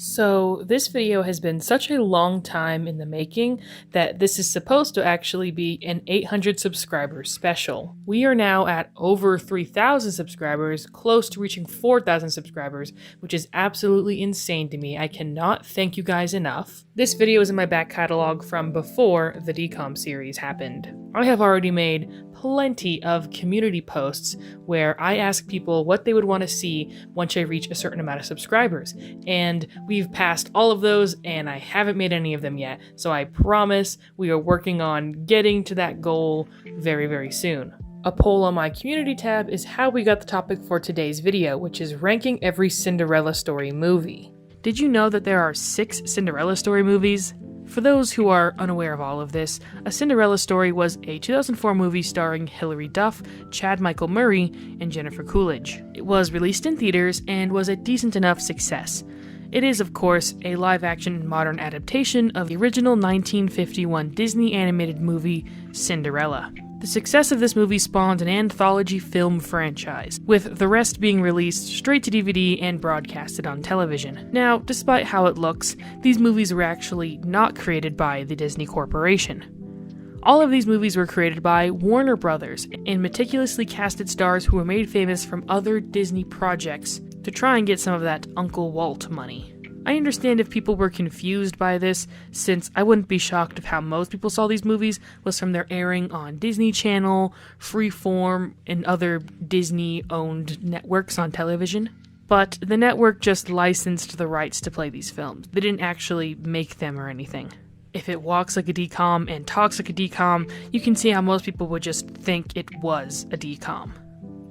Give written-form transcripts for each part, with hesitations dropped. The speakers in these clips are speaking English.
So, this video has been such a long time in the making that this is supposed to actually be an 800 subscribers special. We are now at over 3,000 subscribers, close to reaching 4,000 subscribers, which is absolutely insane to me. I cannot thank you guys enough. This video is in my back catalog from before the DCOM series happened. I have already made plenty of community posts where I ask people what they would want to see once I reach a certain amount of subscribers, and we've passed all of those and I haven't made any of them yet, so I promise we are working on getting to that goal very, very soon. A poll on my community tab is how we got the topic for today's video, which is ranking every Cinderella story movie. Did you know that there are 6 Cinderella story movies? For those who are unaware of all of this, A Cinderella Story was a 2004 movie starring Hilary Duff, Chad Michael Murray, and Jennifer Coolidge. It was released in theaters and was a decent enough success. It is, of course, a live-action modern adaptation of the original 1951 Disney animated movie Cinderella. The success of this movie spawned an anthology film franchise, with the rest being released straight to DVD and broadcasted on television. Now, despite how it looks, these movies were actually not created by the Disney Corporation. All of these movies were created by Warner Brothers and meticulously casted stars who were made famous from other Disney projects to try and get some of that Uncle Walt money. I understand if people were confused by this, since I wouldn't be shocked if how most people saw these movies was from their airing on Disney Channel, Freeform, and other Disney-owned networks on television. But the network just licensed the rights to play these films. They didn't actually make them or anything. If it walks like a DCOM and talks like a DCOM, you can see how most people would just think it was a DCOM.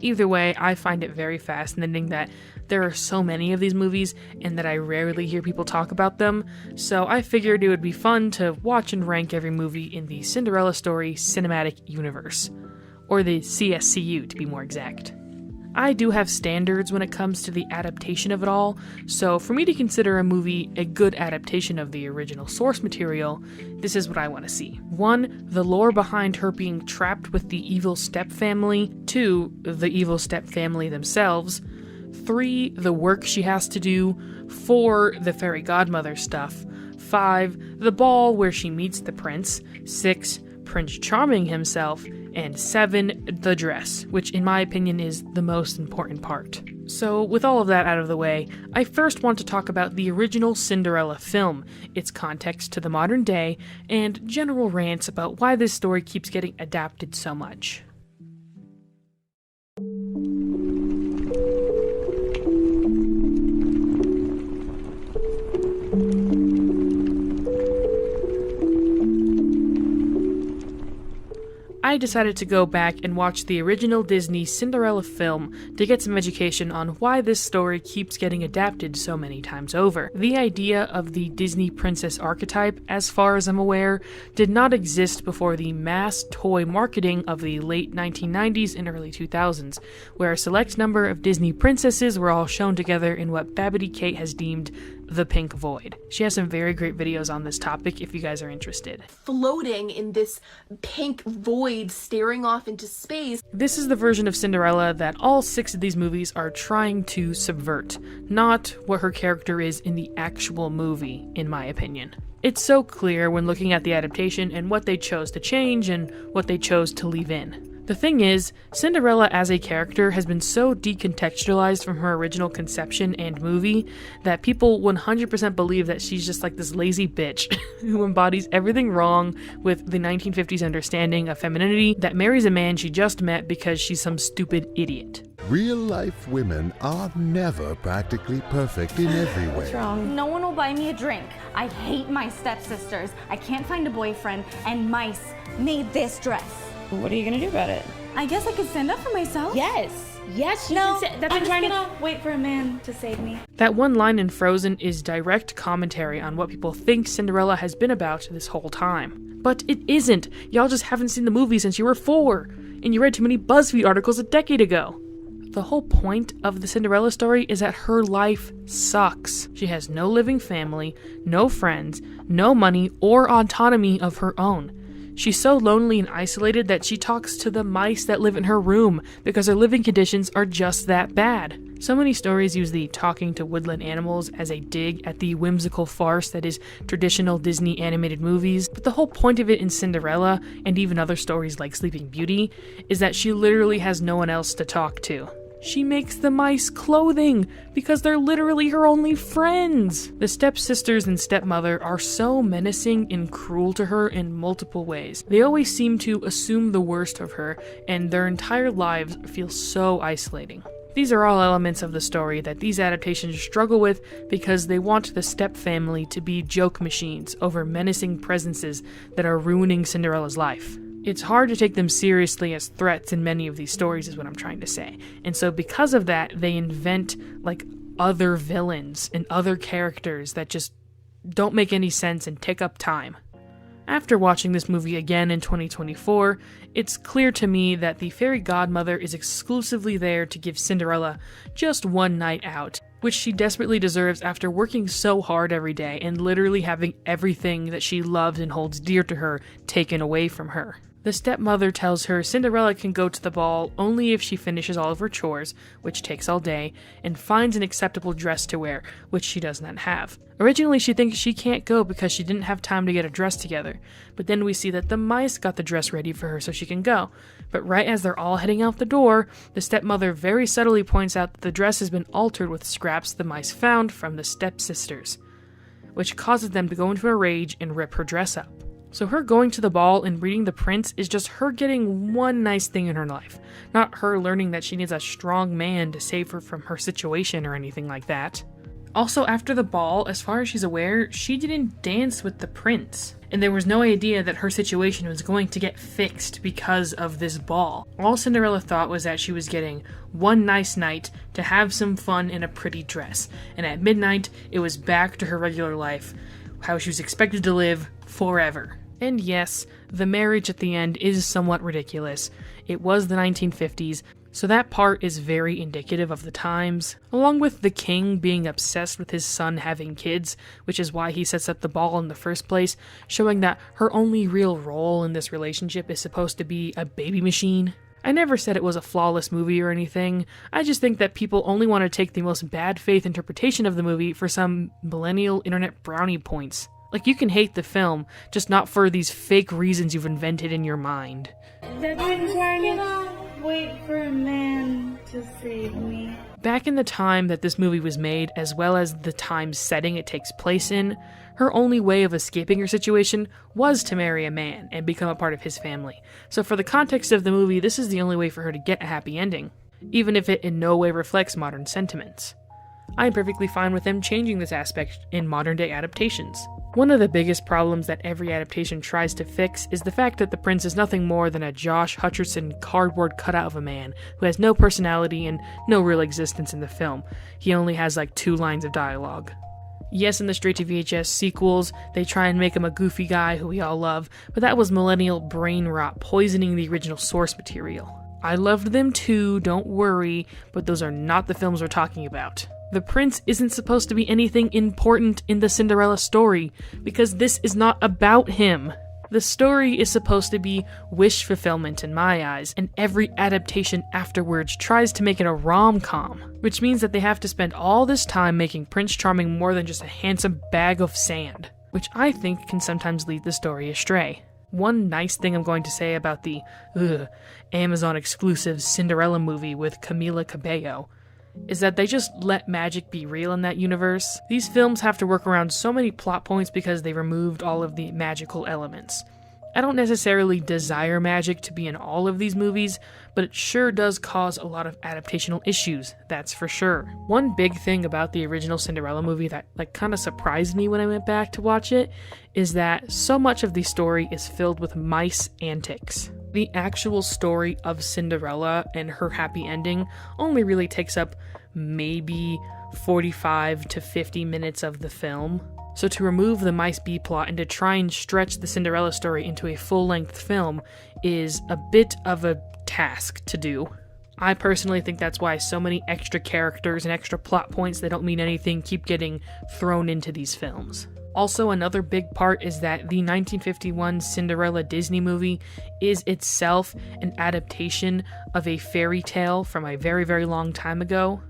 Either way, I find it very fascinating that there are so many of these movies and that I rarely hear people talk about them, so I figured it would be fun to watch and rank every movie in the Cinderella Story Cinematic Universe, or the CSCU to be more exact. I do have standards when it comes to the adaptation of it all, so for me to consider a movie a good adaptation of the original source material, this is what I want to see. 1. The lore behind her being trapped with the evil stepfamily. 2. The evil stepfamily themselves. 3. The work she has to do. 4. The fairy godmother stuff. 5. The ball where she meets the prince. 6. Prince Charming himself. And 7, the dress, which in my opinion is the most important part. So with all of that out of the way, I first want to talk about the original Cinderella film, its context to the modern day, and general rants about why this story keeps getting adapted so much. I decided to go back and watch the original Disney Cinderella film to get some education on why this story keeps getting adapted so many times over. The idea of the Disney princess archetype, as far as I'm aware, did not exist before the mass toy marketing of the late 1990s and early 2000s, where a select number of Disney princesses were all shown together in what Babbity Kate has deemed the pink void. She has some very great videos on this topic if you guys are interested. Floating in this pink void staring off into space. This is the version of Cinderella that all 6 of these movies are trying to subvert, not what her character is in the actual movie, in my opinion. It's so clear when looking at the adaptation and what they chose to change and what they chose to leave in. The thing is, Cinderella as a character has been so decontextualized from her original conception and movie that people 100% believe that she's just like this lazy bitch who embodies everything wrong with the 1950s understanding of femininity that marries a man she just met because she's some stupid idiot. Real-life women are never practically perfect in every way. What's wrong? No one will buy me a drink. I hate my stepsisters. I can't find a boyfriend, and mice made this dress. What are you gonna do about it? I guess I could stand up for myself. Yes, you No, can say, I'm just gonna wait for a man to save me. That one line in Frozen is direct commentary on what people think Cinderella has been about this whole time. But it isn't. Y'all just haven't seen the movie since you were 4, and you read too many BuzzFeed articles a decade ago. The whole point of the Cinderella story is that her life sucks. She has no living family, no friends, no money, or autonomy of her own. She's so lonely and isolated that she talks to the mice that live in her room because her living conditions are just that bad. So many stories use the talking to woodland animals as a dig at the whimsical farce that is traditional Disney animated movies, but the whole point of it in Cinderella, and even other stories like Sleeping Beauty, is that she literally has no one else to talk to. She makes the mice clothing because they're literally her only friends. The stepsisters and stepmother are so menacing and cruel to her in multiple ways. They always seem to assume the worst of her, and their entire lives feel so isolating. These are all elements of the story that these adaptations struggle with because they want the step family to be joke machines over menacing presences that are ruining Cinderella's life. It's hard to take them seriously as threats in many of these stories is what I'm trying to say. And so because of that, they invent other villains and other characters that just don't make any sense and take up time. After watching this movie again in 2024, it's clear to me that the fairy godmother is exclusively there to give Cinderella just one night out, which she desperately deserves after working so hard every day and literally having everything that she loves and holds dear to her taken away from her. The stepmother tells her Cinderella can go to the ball only if she finishes all of her chores, which takes all day, and finds an acceptable dress to wear, which she does not have. Originally, she thinks she can't go because she didn't have time to get a dress together, but then we see that the mice got the dress ready for her so she can go. But right as they're all heading out the door, the stepmother very subtly points out that the dress has been altered with scraps the mice found from the stepsisters, which causes them to go into a rage and rip her dress up. So her going to the ball and reading the prince is just her getting one nice thing in her life, not her learning that she needs a strong man to save her from her situation or anything like that. Also, after the ball, as far as she's aware, she didn't dance with the prince, and there was no idea that her situation was going to get fixed because of this ball. All Cinderella thought was that she was getting one nice night to have some fun in a pretty dress, and at midnight, it was back to her regular life, how she was expected to live forever. And yes, the marriage at the end is somewhat ridiculous. It was the 1950s, so that part is very indicative of the times, along with the king being obsessed with his son having kids, which is why he sets up the ball in the first place, showing that her only real role in this relationship is supposed to be a baby machine. I never said it was a flawless movie or anything. I just think that people only want to take the most bad faith interpretation of the movie for some millennial internet brownie points. Like, you can hate the film, just not for these fake reasons you've invented in your mind. That didn't turn it on. Wait for a man to save me. Back in the time that this movie was made, as well as the time setting it takes place in, her only way of escaping her situation was to marry a man and become a part of his family. So for the context of the movie, this is the only way for her to get a happy ending, even if it in no way reflects modern sentiments. I'm perfectly fine with them changing this aspect in modern-day adaptations. One of the biggest problems that every adaptation tries to fix is the fact that the prince is nothing more than a Josh Hutcherson cardboard cutout of a man who has no personality and no real existence in the film. He only has 2 lines of dialogue. Yes, in the straight-to-VHS sequels, they try and make him a goofy guy who we all love, but that was millennial brain rot poisoning the original source material. I loved them too, don't worry, but those are not the films we're talking about. The prince isn't supposed to be anything important in the Cinderella story, because this is not about him. The story is supposed to be wish fulfillment in my eyes, and every adaptation afterwards tries to make it a rom-com, which means that they have to spend all this time making Prince Charming more than just a handsome bag of sand, which I think can sometimes lead the story astray. One nice thing I'm going to say about the Amazon exclusive Cinderella movie with Camila Cabello is that they just let magic be real in that universe. These films have to work around so many plot points because they removed all of the magical elements. I don't necessarily desire magic to be in all of these movies, but it sure does cause a lot of adaptational issues, that's for sure. One big thing about the original Cinderella movie that kind of surprised me when I went back to watch it is that so much of the story is filled with mice antics. The actual story of Cinderella and her happy ending only really takes up maybe 45 to 50 minutes of the film. So to remove the mice B-plot and to try and stretch the Cinderella story into a full-length film is a bit of a task to do. I personally think that's why so many extra characters and extra plot points that don't mean anything keep getting thrown into these films. Also, another big part is that the 1951 Cinderella Disney movie is itself an adaptation of a fairy tale from a very, very long time ago.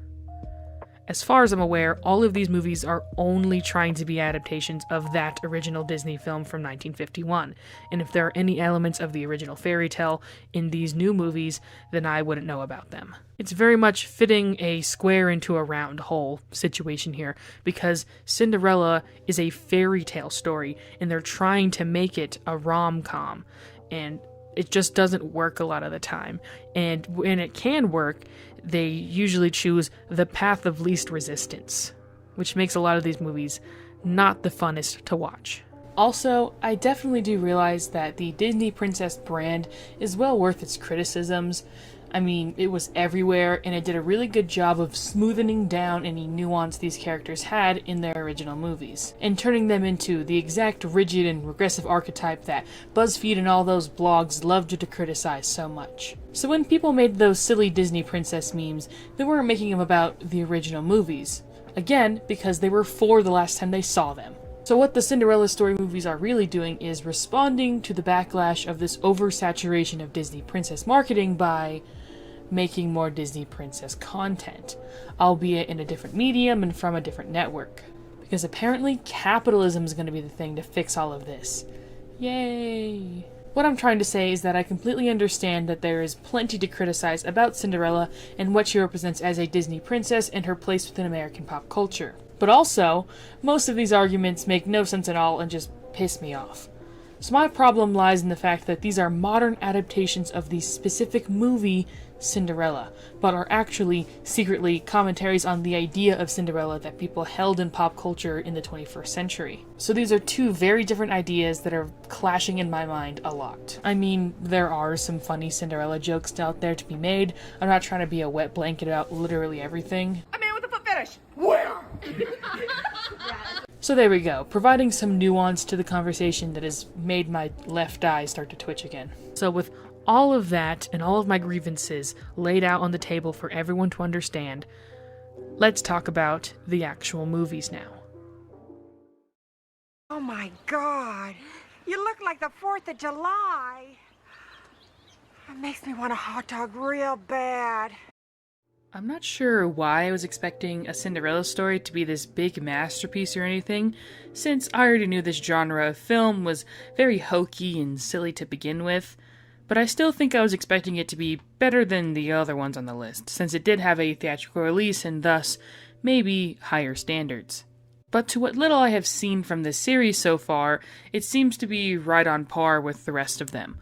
As far as I'm aware, all of these movies are only trying to be adaptations of that original Disney film from 1951, and if there are any elements of the original fairy tale in these new movies, then I wouldn't know about them. It's very much fitting a square into a round hole situation here, because Cinderella is a fairy tale story, and they're trying to make it a rom-com, and it just doesn't work a lot of the time. And when it can work, they usually choose the path of least resistance, which makes a lot of these movies not the funnest to watch. Also, I definitely do realize that the Disney Princess brand is well worth its criticisms. I mean, it was everywhere, and it did a really good job of smoothing down any nuance these characters had in their original movies, and turning them into the exact rigid and regressive archetype that BuzzFeed and all those blogs loved to criticize so much. So when people made those silly Disney princess memes, they weren't making them about the original movies. Again, because they were 4 the last time they saw them. So what the Cinderella story movies are really doing is responding to the backlash of this oversaturation of Disney princess marketing by making more Disney princess content, albeit in a different medium and from a different network. Because apparently capitalism is going to be the thing to fix all of this. Yay! What I'm trying to say is that I completely understand that there is plenty to criticize about Cinderella and what she represents as a Disney princess and her place within American pop culture. But also, most of these arguments make no sense at all and just piss me off. So my problem lies in the fact that these are modern adaptations of the specific movie Cinderella, but are actually secretly commentaries on the idea of Cinderella that people held in pop culture in the 21st century. So these are 2 very different ideas that are clashing in my mind a lot. I mean, there are some funny Cinderella jokes out there to be made. I'm not trying to be a wet blanket about literally everything. A man with a foot fetish. Where? So there we go, providing some nuance to the conversation that has made my left eye start to twitch again. So with all of that and all of my grievances laid out on the table for everyone to understand, let's talk about the actual movies now. Oh my God. You look like the 4th of July. It makes me want a hot dog real bad. I'm not sure why I was expecting a Cinderella story to be this big masterpiece or anything, since I already knew this genre of film was very hokey and silly to begin with, but I still think I was expecting it to be better than the other ones on the list, since it did have a theatrical release and thus maybe higher standards. But to what little I have seen from this series so far, it seems to be right on par with the rest of them.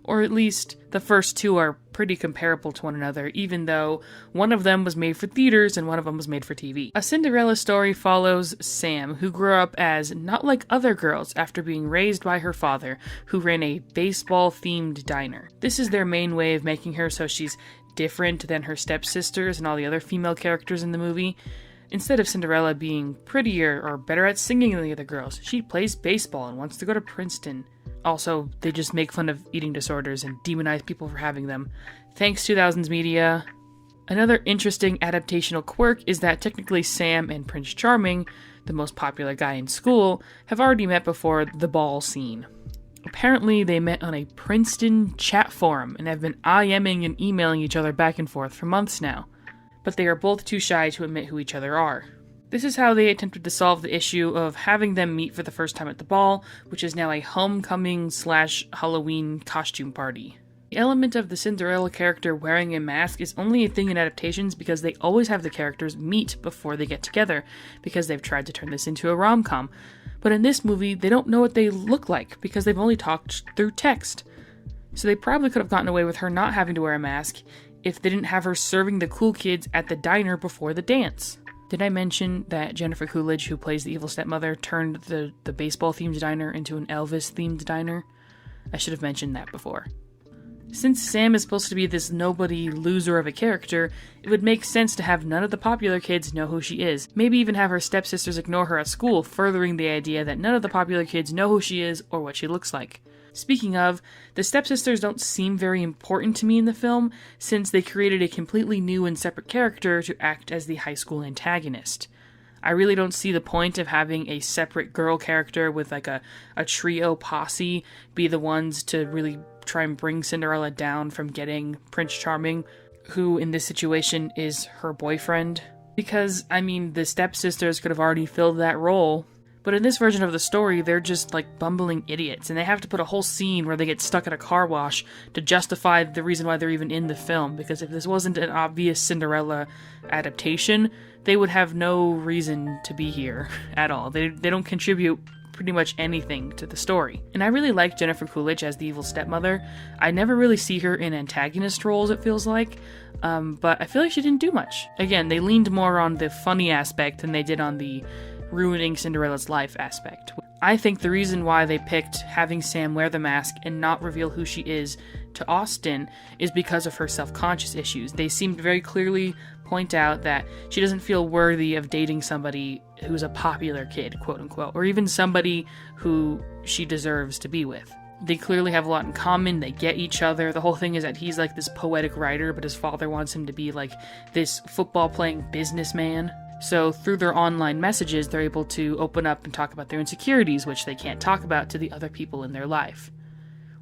Or at least, the first 2 are pretty comparable to one another, even though one of them was made for theaters and one of them was made for TV. A Cinderella story follows Sam, who grew up as not like other girls after being raised by her father, who ran a baseball-themed diner. This is their main way of making her so she's different than her stepsisters and all the other female characters in the movie. Instead of Cinderella being prettier or better at singing than the other girls, she plays baseball and wants to go to Princeton. Also, they just make fun of eating disorders and demonize people for having them. Thanks 2000s media. Another interesting adaptational quirk is that technically Sam and Prince Charming, the most popular guy in school, have already met before the ball scene. Apparently, they met on a Princeton chat forum and have been IMing and emailing each other back and forth for months now. But they are both too shy to admit who each other are. This is how they attempted to solve the issue of having them meet for the first time at the ball, which is now a homecoming/Halloween costume party. The element of the Cinderella character wearing a mask is only a thing in adaptations because they always have the characters meet before they get together, because they've tried to turn this into a rom-com. But in this movie, they don't know what they look like because they've only talked through text. So they probably could have gotten away with her not having to wear a mask if they didn't have her serving the cool kids at the diner before the dance. Did I mention that Jennifer Coolidge, who plays the evil stepmother, turned the baseball-themed diner into an Elvis-themed diner? I should have mentioned that before. Since Sam is supposed to be this nobody loser of a character, it would make sense to have none of the popular kids know who she is. Maybe even have her stepsisters ignore her at school, furthering the idea that none of the popular kids know who she is or what she looks like. Speaking of, the stepsisters don't seem very important to me in the film, since they created a completely new and separate character to act as the high school antagonist. I really don't see the point of having a separate girl character with like a trio posse be the ones to really try and bring Cinderella down from getting Prince Charming, who in this situation is her boyfriend. Because, I mean, the stepsisters could have already filled that role. But in this version of the story, they're just like bumbling idiots, and they have to put a whole scene where they get stuck at a car wash to justify the reason why they're even in the film, because if this wasn't an obvious Cinderella adaptation, they would have no reason to be here at all. They don't contribute pretty much anything to the story. And I really like Jennifer Coolidge as the evil stepmother. I never really see her in antagonist roles, it feels like, but I feel like she didn't do much. Again, they leaned more on the funny aspect than they did on the ruining Cinderella's life aspect. I think the reason why they picked having Sam wear the mask and not reveal who she is to Austin is because of her self-conscious issues. They seemed very clearly point out that she doesn't feel worthy of dating somebody who's a popular kid, quote unquote, or even somebody who she deserves to be with. They clearly have a lot in common, they get each other. The whole thing is that he's like this poetic writer, but his father wants him to be like this football-playing businessman. So through their online messages, they're able to open up and talk about their insecurities, which they can't talk about to the other people in their life.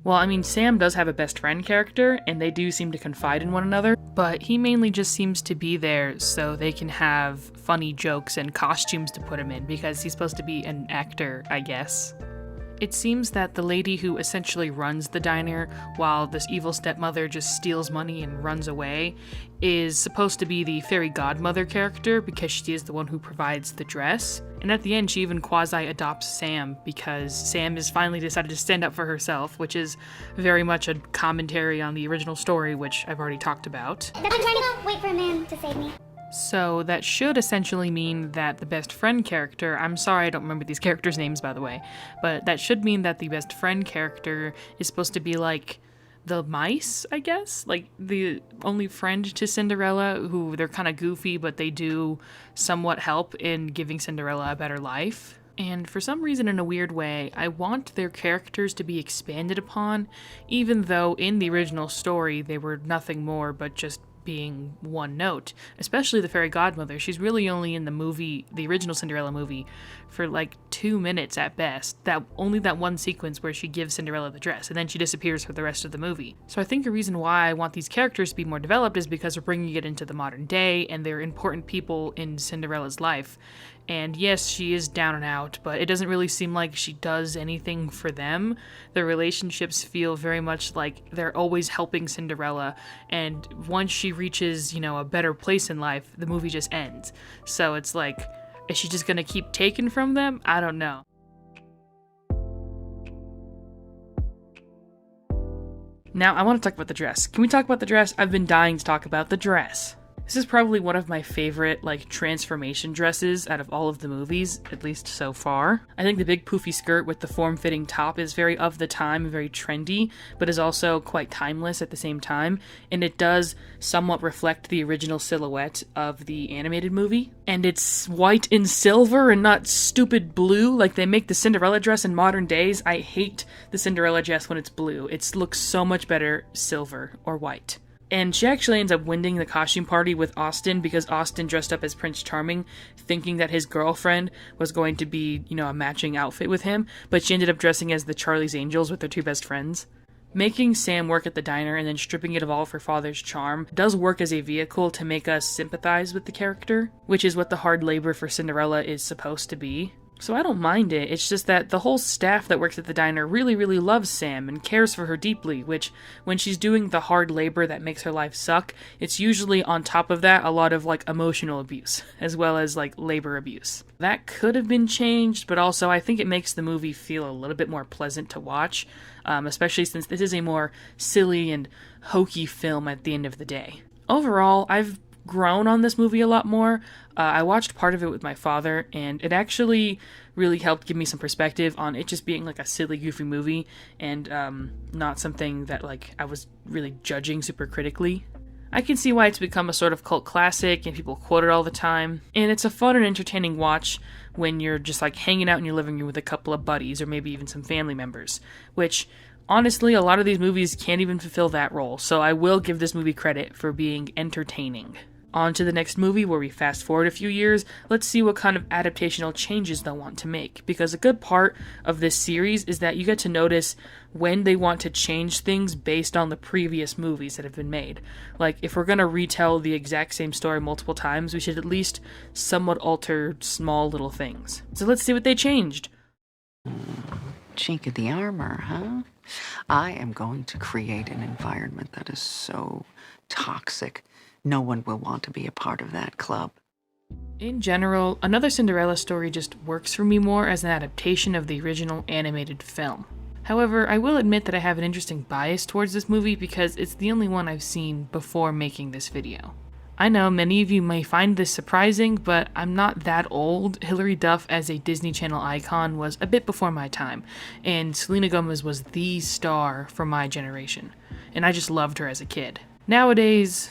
Well, I mean, Sam does have a best friend character, and they do seem to confide in one another, but he mainly just seems to be there so they can have funny jokes and costumes to put him in, because he's supposed to be an actor, I guess. It seems that the lady who essentially runs the diner while this evil stepmother just steals money and runs away is supposed to be the fairy godmother character because she is the one who provides the dress. And at the end, she even quasi-adopts Sam because Sam has finally decided to stand up for herself, which is very much a commentary on the original story, which I've already talked about. I'm trying to wait for a man to save me. So that should essentially mean that the best friend character, I'm sorry I don't remember these characters' names by the way, but that should mean that the best friend character is supposed to be like the mice, I guess? Like the only friend to Cinderella, who they're kind of goofy, but they do somewhat help in giving Cinderella a better life. And for some reason, in a weird way, I want their characters to be expanded upon, even though in the original story they were nothing more but just being one note, especially the fairy godmother. She's really only in the movie, the original Cinderella movie, for like 2 minutes at best. Only that one sequence where she gives Cinderella the dress, and then she disappears for the rest of the movie. So I think a reason why I want these characters to be more developed is because we're bringing it into the modern day, and they're important people in Cinderella's life. And yes, she is down and out, but it doesn't really seem like she does anything for them. Their relationships feel very much like they're always helping Cinderella, and once she reaches, a better place in life, the movie just ends. So it's like, is she just gonna keep taking from them? I don't know. Now, I want to talk about the dress. Can we talk about the dress? I've been dying to talk about the dress. This is probably one of my favorite, transformation dresses out of all of the movies, at least so far. I think the big poofy skirt with the form-fitting top is very of the time, very trendy, but is also quite timeless at the same time, and it does somewhat reflect the original silhouette of the animated movie. And it's white and silver and not stupid blue like they make the Cinderella dress in modern days. I hate the Cinderella dress when it's blue. It looks so much better silver or white. And she actually ends up winning the costume party with Austin because Austin dressed up as Prince Charming, thinking that his girlfriend was going to be, a matching outfit with him, but she ended up dressing as the Charlie's Angels with their two best friends. Making Sam work at the diner and then stripping it of all of her father's charm does work as a vehicle to make us sympathize with the character, which is what the hard labor for Cinderella is supposed to be. So I don't mind it, it's just that the whole staff that works at the diner really, really loves Sam and cares for her deeply, which, when she's doing the hard labor that makes her life suck, it's usually on top of that a lot of, emotional abuse, as well as, labor abuse. That could have been changed, but also I think it makes the movie feel a little bit more pleasant to watch, especially since this is a more silly and hokey film at the end of the day. Overall, I've grown on this movie a lot more. I watched part of it with my father, and it actually really helped give me some perspective on it just being a silly, goofy movie, and not something that I was really judging super critically. I can see why it's become a sort of cult classic, and people quote it all the time, and it's a fun and entertaining watch when you're just hanging out in your living room with a couple of buddies, or maybe even some family members, which honestly, a lot of these movies can't even fulfill that role, so I will give this movie credit for being entertaining. On to the next movie, where we fast forward a few years. Let's see what kind of adaptational changes they'll want to make, because a good part of this series is that you get to notice when they want to change things based on the previous movies that have been made. Like, if we're going to retell the exact same story multiple times, we should at least somewhat alter small little things. So let's see what they changed. Chink of the armor, huh? I am going to create an environment that is so toxic, no one will want to be a part of that club. In general, Another Cinderella Story just works for me more as an adaptation of the original animated film. However, I will admit that I have an interesting bias towards this movie because it's the only one I've seen before making this video. I know many of you may find this surprising, but I'm not that old. Hilary Duff as a Disney Channel icon was a bit before my time, and Selena Gomez was the star for my generation, and I just loved her as a kid. Nowadays,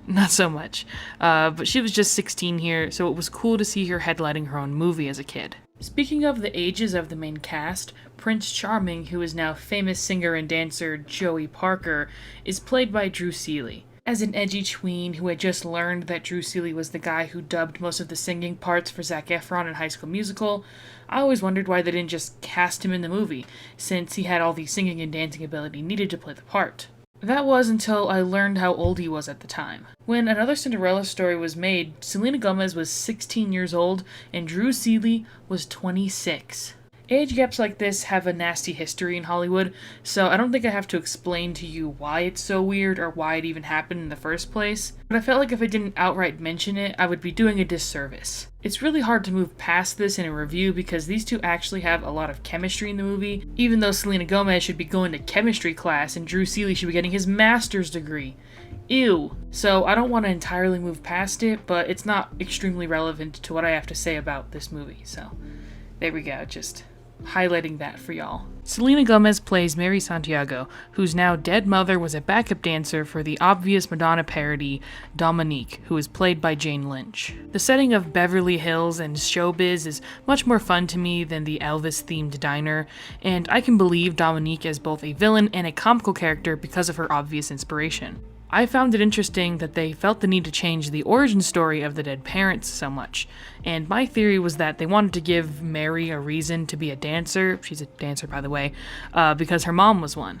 not so much, but she was just 16 here, so it was cool to see her headlining her own movie as a kid. Speaking of the ages of the main cast, Prince Charming, who is now famous singer and dancer Joey Parker, is played by Drew Seeley. As an edgy tween who had just learned that Drew Seeley was the guy who dubbed most of the singing parts for Zac Efron in High School Musical, I always wondered why they didn't just cast him in the movie, since he had all the singing and dancing ability needed to play the part. That was until I learned how old he was at the time. When Another Cinderella Story was made, Selena Gomez was 16 years old and Drew Seeley was 26. Age gaps like this have a nasty history in Hollywood, so I don't think I have to explain to you why it's so weird or why it even happened in the first place, but I felt like if I didn't outright mention it, I would be doing a disservice. It's really hard to move past this in a review because these two actually have a lot of chemistry in the movie, even though Selena Gomez should be going to chemistry class and Drew Seeley should be getting his master's degree. Ew. So I don't want to entirely move past it, but it's not extremely relevant to what I have to say about this movie, so there we go, just highlighting that for y'all. Selena Gomez plays Mary Santiago, whose now dead mother was a backup dancer for the obvious Madonna parody Dominique, who is played by Jane Lynch. The setting of Beverly Hills and showbiz is much more fun to me than the Elvis-themed diner, and I can believe Dominique as both a villain and a comical character because of her obvious inspiration. I found it interesting that they felt the need to change the origin story of the dead parents so much, and my theory was that they wanted to give Mary a reason to be a dancer, she's a dancer by the way, because her mom was one.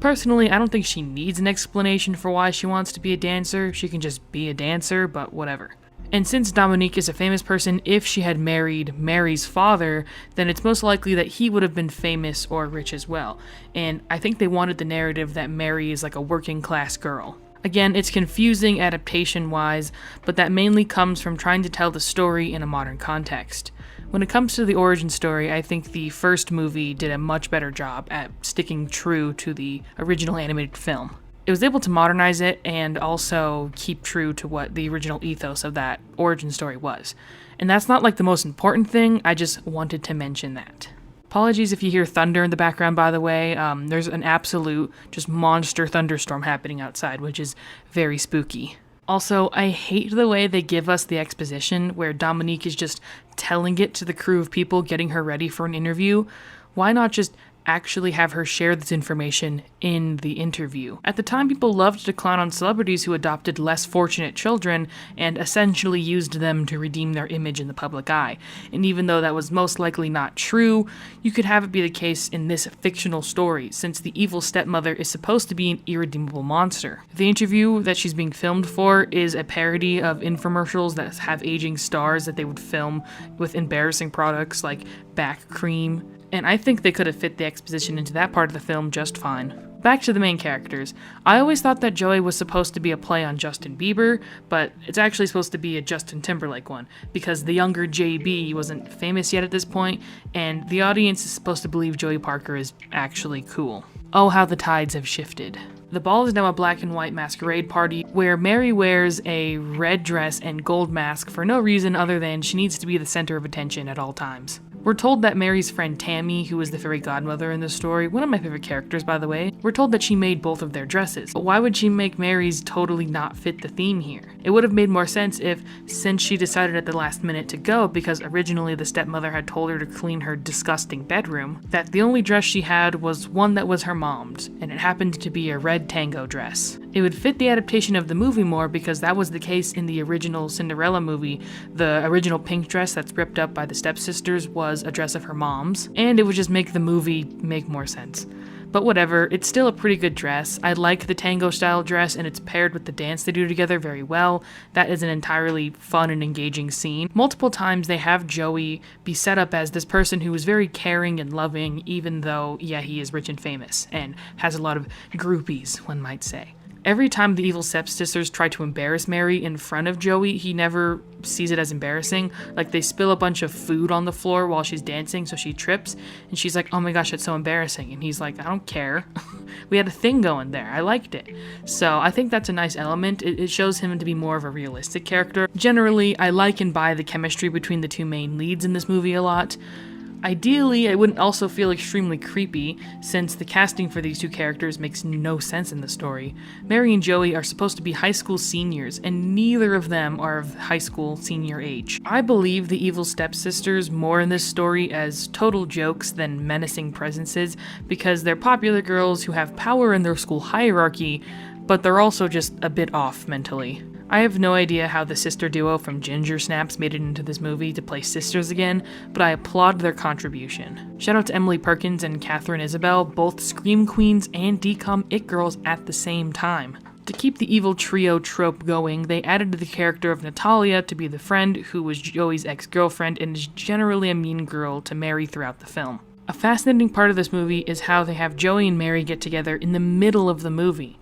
Personally, I don't think she needs an explanation for why she wants to be a dancer, she can just be a dancer, but whatever. And since Dominique is a famous person, if she had married Mary's father, then it's most likely that he would have been famous or rich as well. And I think they wanted the narrative that Mary is like a working class girl. Again, it's confusing adaptation-wise, but that mainly comes from trying to tell the story in a modern context. When it comes to the origin story, I think the first movie did a much better job at sticking true to the original animated film. It was able to modernize it and also keep true to what the original ethos of that origin story was. And that's not like the most important thing, I just wanted to mention that. Apologies if you hear thunder in the background, by the way. There's an absolute just monster thunderstorm happening outside, which is very spooky. Also, I hate the way they give us the exposition where Dominique is just telling it to the crew of people getting her ready for an interview. Why not just actually have her share this information in the interview? At the time, people loved to clown on celebrities who adopted less fortunate children and essentially used them to redeem their image in the public eye. And even though that was most likely not true, you could have it be the case in this fictional story, since the evil stepmother is supposed to be an irredeemable monster. The interview that she's being filmed for is a parody of infomercials that have aging stars that they would film with embarrassing products like back cream, and I think they could have fit the exposition into that part of the film just fine. Back to the main characters. I always thought that Joey was supposed to be a play on Justin Bieber, but it's actually supposed to be a Justin Timberlake one, because the younger JB wasn't famous yet at this point, and the audience is supposed to believe Joey Parker is actually cool. Oh, how the tides have shifted. The ball is now a black and white masquerade party where Mary wears a red dress and gold mask for no reason other than she needs to be the center of attention at all times. We're told that Mary's friend Tammy, who is the fairy godmother in the story, one of my favorite characters by the way, we're told that she made both of their dresses. But why would she make Mary's totally not fit the theme here? It would have made more sense if, since she decided at the last minute to go because originally the stepmother had told her to clean her disgusting bedroom, that the only dress she had was one that was her mom's, and it happened to be a red tango dress. It would fit the adaptation of the movie more because that was the case in the original Cinderella movie. The original pink dress that's ripped up by the stepsisters was a dress of her mom's, and it would just make the movie make more sense. But whatever, it's still a pretty good dress. I like the tango style dress, and it's paired with the dance they do together very well. That is an entirely fun and engaging scene. Multiple times they have Joey be set up as this person who is very caring and loving, even though, yeah, he is rich and famous, and has a lot of groupies, one might say. Every time the evil stepsisters try to embarrass Mary in front of Joey, he never sees it as embarrassing. Like, they spill a bunch of food on the floor while she's dancing, so she trips, and she's like, oh my gosh, it's so embarrassing. And he's like, I don't care. We had a thing going there. I liked it. So I think that's a nice element. It shows him to be more of a realistic character. Generally, I like and buy the chemistry between the two main leads in this movie a lot. Ideally, it wouldn't also feel extremely creepy, since the casting for these two characters makes no sense in the story. Mary and Joey are supposed to be high school seniors, and neither of them are of high school senior age. I believe the evil stepsisters more in this story as total jokes than menacing presences, because they're popular girls who have power in their school hierarchy, but they're also just a bit off mentally. I have no idea how the sister duo from Ginger Snaps made it into this movie to play sisters again, but I applaud their contribution. Shout out to Emily Perkins and Catherine Isabel, both scream queens and decom it girls at the same time. To keep the evil trio trope going, they added the character of Natalia to be the friend who was Joey's ex-girlfriend and is generally a mean girl to Mary throughout the film. A fascinating part of this movie is how they have Joey and Mary get together in the middle of the movie,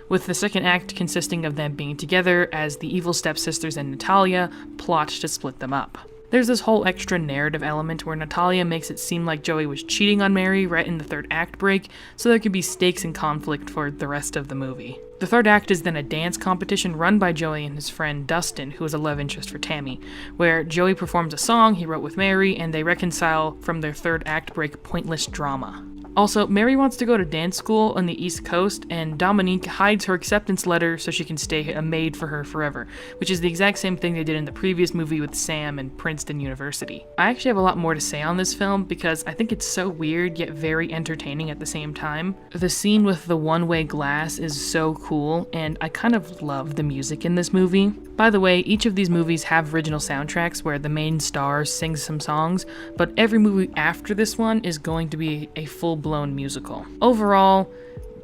with the second act consisting of them being together as the evil stepsisters and Natalia plot to split them up. There's this whole extra narrative element where Natalia makes it seem like Joey was cheating on Mary right in the third act break, so there could be stakes and conflict for the rest of the movie. The third act is then a dance competition run by Joey and his friend Dustin, who is a love interest for Tammy, where Joey performs a song he wrote with Mary and they reconcile from their third act break pointless drama. Also, Mary wants to go to dance school on the East Coast, and Dominique hides her acceptance letter so she can stay a maid for her forever, which is the exact same thing they did in the previous movie with Sam and Princeton University. I actually have a lot more to say on this film because I think it's so weird yet very entertaining at the same time. The scene with the one-way glass is so cool, and I kind of love the music in this movie. By the way, each of these movies have original soundtracks where the main star sings some songs, but every movie after this one is going to be a full-blown musical. Overall,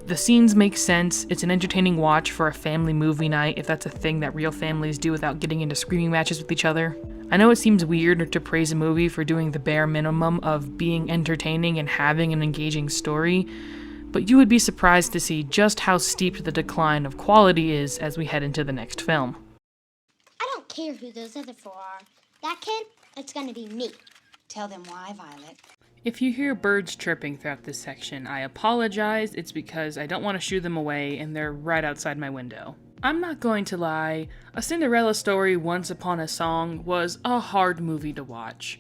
the scenes make sense. It's an entertaining watch for a family movie night, if that's a thing that real families do without getting into screaming matches with each other. I know it seems weird to praise a movie for doing the bare minimum of being entertaining and having an engaging story, but you would be surprised to see just how steep the decline of quality is as we head into the next film. I don't care who those other four are. That kid, it's gonna be me. Tell them why, Violet. If you hear birds chirping throughout this section, I apologize. It's because I don't want to shoo them away and they're right outside my window. I'm not going to lie, A Cinderella Story Once Upon a Song was a hard movie to watch.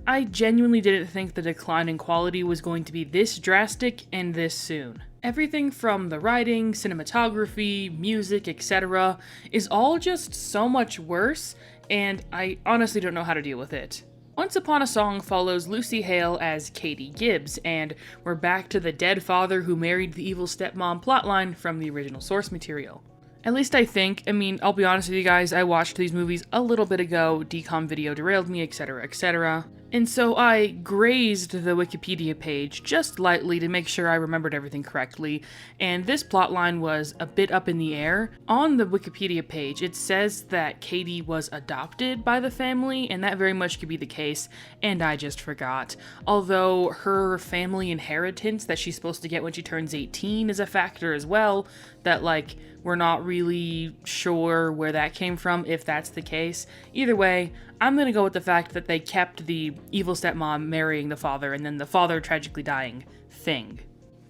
I genuinely didn't think the decline in quality was going to be this drastic and this soon. Everything from the writing, cinematography, music, etc. is all just so much worse, and I honestly don't know how to deal with it. Once Upon a Song follows Lucy Hale as Katie Gibbs, and we're back to the dead father who married the evil stepmom plotline from the original source material. At least I think. I mean, I'll be honest with you guys, I watched these movies a little bit ago, decom video derailed me, etc, etc. And so I grazed the Wikipedia page just lightly to make sure I remembered everything correctly, and this plotline was a bit up in the air. On the Wikipedia page, it says that Katie was adopted by the family, and that very much could be the case, and I just forgot. Although her family inheritance that she's supposed to get when she turns 18 is a factor as well, that like, we're not really sure where that came from, if that's the case. Either way, I'm gonna go with the fact that they kept the evil stepmom marrying the father and then the father tragically dying thing.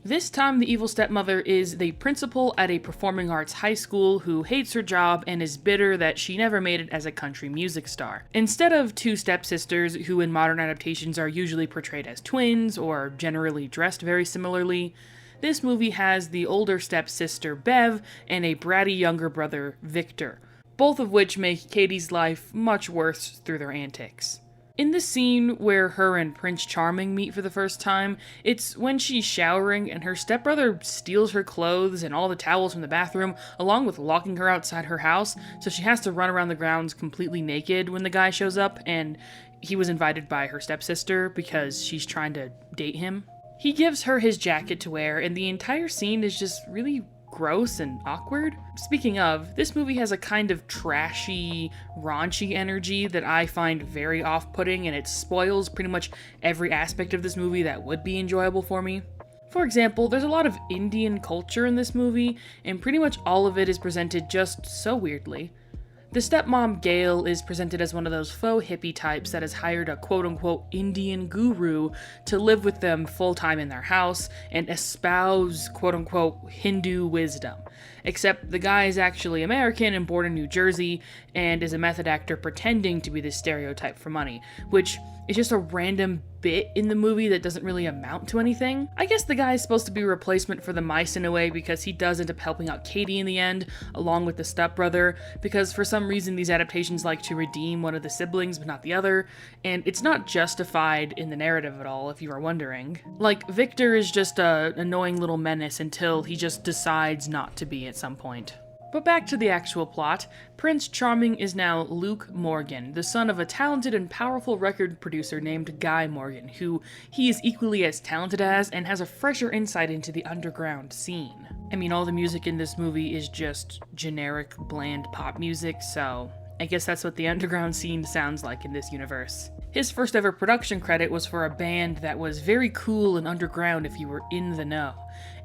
This time, the evil stepmother is the principal at a performing arts high school who hates her job and is bitter that she never made it as a country music star. Instead of two stepsisters, who in modern adaptations are usually portrayed as twins or generally dressed very similarly, this movie has the older stepsister Bev and a bratty younger brother Victor, both of which make Katie's life much worse through their antics. In the scene where her and Prince Charming meet for the first time, it's when she's showering and her stepbrother steals her clothes and all the towels from the bathroom, along with locking her outside her house, so she has to run around the grounds completely naked when the guy shows up, and he was invited by her stepsister because she's trying to date him. He gives her his jacket to wear, and the entire scene is just really gross and awkward. Speaking of, this movie has a kind of trashy, raunchy energy that I find very off-putting, and it spoils pretty much every aspect of this movie that would be enjoyable for me. For example, there's a lot of Indian culture in this movie, and pretty much all of it is presented just so weirdly. The stepmom, Gail, is presented as one of those faux hippie types that has hired a quote-unquote Indian guru to live with them full-time in their house and espouse quote-unquote Hindu wisdom. Except the guy is actually American and born in New Jersey and is a method actor pretending to be this stereotype for money, which is just a random bit in the movie that doesn't really amount to anything. I guess the guy is supposed to be a replacement for the mice in a way because he does end up helping out Katie in the end, along with the stepbrother, because for some reason these adaptations like to redeem one of the siblings but not the other, and it's not justified in the narrative at all, if you are wondering. Like, Victor is just a annoying little menace until he just decides not to be at some point. But back to the actual plot. Prince Charming is now Luke Morgan, the son of a talented and powerful record producer named Guy Morgan, who he is equally as talented as and has a fresher insight into the underground scene. I mean, all the music in this movie is just generic, bland pop music, so I guess that's what the underground scene sounds like in this universe. His first ever production credit was for a band that was very cool and underground if you were in the know,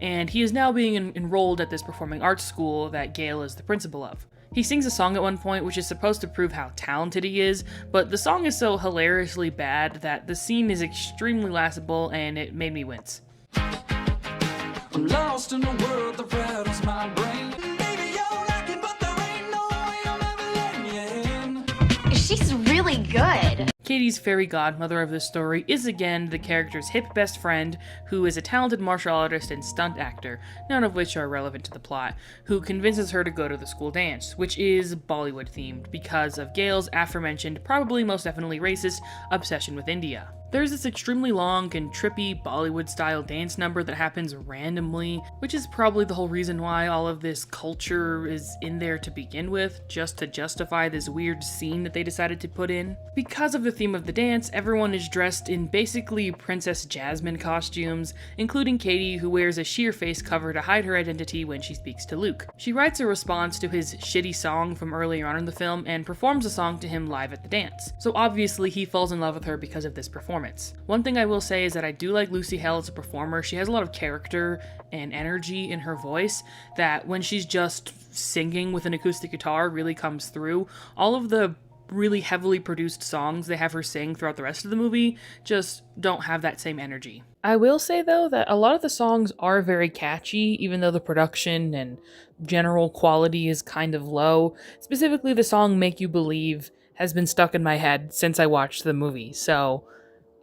and he is now being enrolled at this performing arts school that Gail is the principal of. He sings a song at one point which is supposed to prove how talented he is, but the song is so hilariously bad that the scene is extremely laughable and it made me wince. I'm lost in a world that rattles my brain. Baby, you're rocking, but there ain't no way I'm ever letting you in. She's really good. Katie's fairy godmother of this story is again the character's hip best friend, who is a talented martial artist and stunt actor, none of which are relevant to the plot, who convinces her to go to the school dance, which is Bollywood themed because of Gail's aforementioned, probably most definitely racist, obsession with India. There's this extremely long and trippy Bollywood-style dance number that happens randomly, which is probably the whole reason why all of this culture is in there to begin with, just to justify this weird scene that they decided to put in. Because of the theme of the dance, everyone is dressed in basically Princess Jasmine costumes, including Katie, who wears a sheer face cover to hide her identity when she speaks to Luke. She writes a response to his shitty song from earlier on in the film and performs a song to him live at the dance. So obviously he falls in love with her because of this performance. One thing I will say is that I do like Lucy Hale as a performer. She has a lot of character and energy in her voice that when she's just singing with an acoustic guitar really comes through. All of the really heavily produced songs they have her sing throughout the rest of the movie just don't have that same energy. I will say though that a lot of the songs are very catchy, even though the production and general quality is kind of low. Specifically, the song Make You Believe has been stuck in my head since I watched the movie, so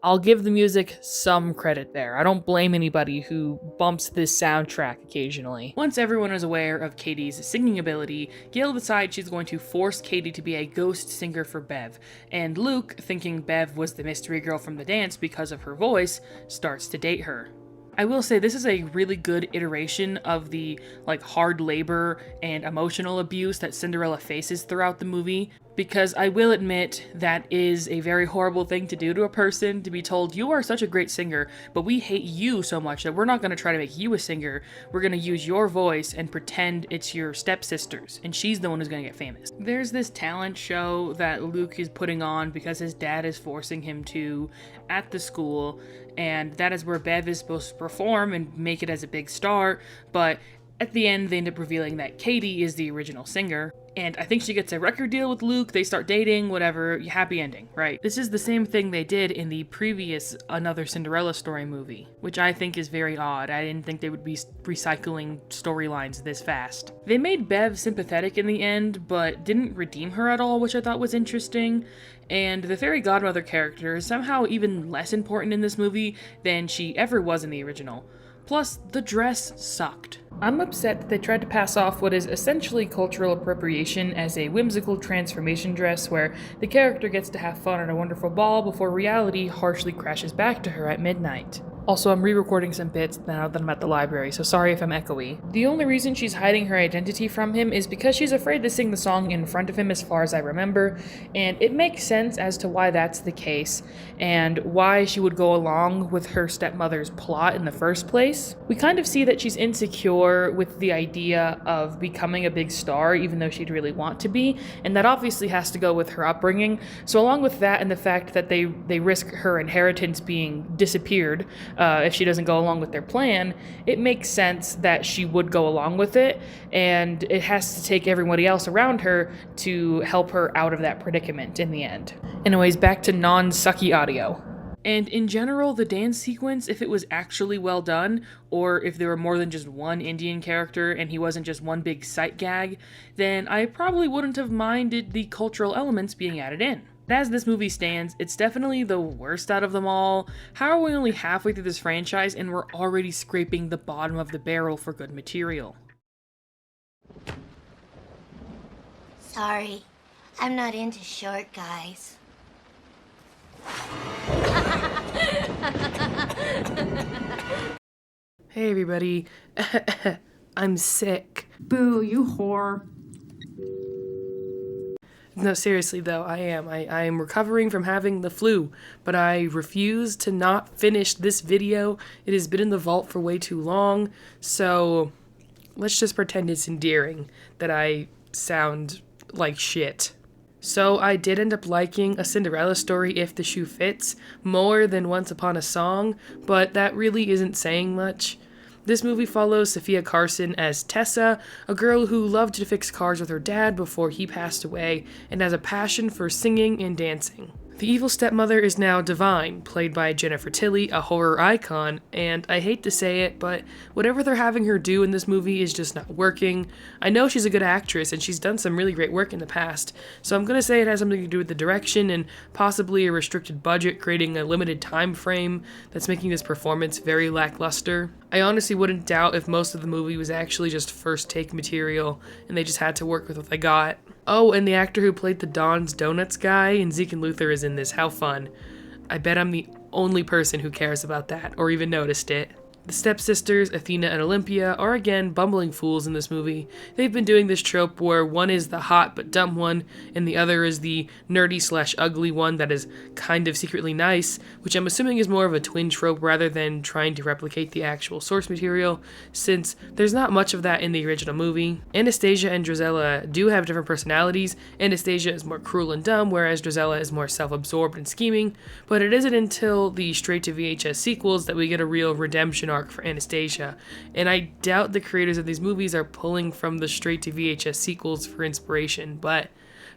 I'll give the music some credit there. I don't blame anybody who bumps this soundtrack occasionally. Once everyone is aware of Katie's singing ability, Gail decides she's going to force Katie to be a ghost singer for Bev, and Luke, thinking Bev was the mystery girl from the dance because of her voice, starts to date her. I will say this is a really good iteration of the hard labor and emotional abuse that Cinderella faces throughout the movie, because I will admit that is a very horrible thing to do to a person, to be told, you are such a great singer, but we hate you so much that we're not going to try to make you a singer, we're going to use your voice and pretend it's your stepsister's, and she's the one who's going to get famous. There's this talent show that Luke is putting on because his dad is forcing him to at the school, and that is where Bev is supposed to perform and make it as a big star, but at the end they end up revealing that Katie is the original singer, and I think she gets a record deal with Luke, they start dating, whatever, happy ending, right? This is the same thing they did in the previous Another Cinderella Story movie, which I think is very odd. I didn't think they would be recycling storylines this fast. They made Bev sympathetic in the end, but didn't redeem her at all, which I thought was interesting, and the fairy godmother character is somehow even less important in this movie than she ever was in the original. Plus, the dress sucked. I'm upset that they tried to pass off what is essentially cultural appropriation as a whimsical transformation dress where the character gets to have fun at a wonderful ball before reality harshly crashes back to her at midnight. Also, I'm re-recording some bits now that I'm at the library, so sorry if I'm echoey. The only reason she's hiding her identity from him is because she's afraid to sing the song in front of him as far as I remember, and it makes sense as to why that's the case, and why she would go along with her stepmother's plot in the first place. We kind of see that she's insecure with the idea of becoming a big star, even though she'd really want to be, and that obviously has to go with her upbringing. So along with that and the fact that they risk her inheritance being disappeared, if she doesn't go along with their plan, it makes sense that she would go along with it, and it has to take everybody else around her to help her out of that predicament in the end. Anyways, back to non-sucky audio. And in general, the dance sequence, if it was actually well done, or if there were more than just one Indian character and he wasn't just one big sight gag, then I probably wouldn't have minded the cultural elements being added in. As this movie stands, it's definitely the worst out of them all. How are we only halfway through this franchise and we're already scraping the bottom of the barrel for good material? Sorry, I'm not into short guys. Hey everybody, I'm sick. Boo, you whore. No, seriously though, I am recovering from having the flu, but I refuse to not finish this video. It has been in the vault for way too long, so let's just pretend it's endearing that I sound like shit. So I did end up liking A Cinderella Story If the Shoe Fits more than Once Upon a Song, but that really isn't saying much. This movie follows Sophia Carson as Tessa, a girl who loved to fix cars with her dad before he passed away, and has a passion for singing and dancing. The evil stepmother is now Divine, played by Jennifer Tilly, a horror icon, and I hate to say it, but whatever they're having her do in this movie is just not working. I know she's a good actress, and she's done some really great work in the past, so I'm gonna say it has something to do with the direction and possibly a restricted budget creating a limited time frame that's making this performance very lackluster. I honestly wouldn't doubt if most of the movie was actually just first take material, and they just had to work with what they got. Oh, and the actor who played the Don's Donuts guy in Zeke and Luther is in this. How fun. I bet I'm the only person who cares about that, or even noticed it. The stepsisters, Athena and Olympia, are again bumbling fools in this movie. They've been doing this trope where one is the hot but dumb one, and the other is the nerdy/ugly one that is kind of secretly nice, which I'm assuming is more of a twin trope rather than trying to replicate the actual source material, since there's not much of that in the original movie. Anastasia and Drizella do have different personalities. Anastasia is more cruel and dumb, whereas Drizella is more self-absorbed and scheming, but it isn't until the straight-to-VHS sequels that we get a real redemption arc for Anastasia, and I doubt the creators of these movies are pulling from the straight-to-VHS sequels for inspiration, but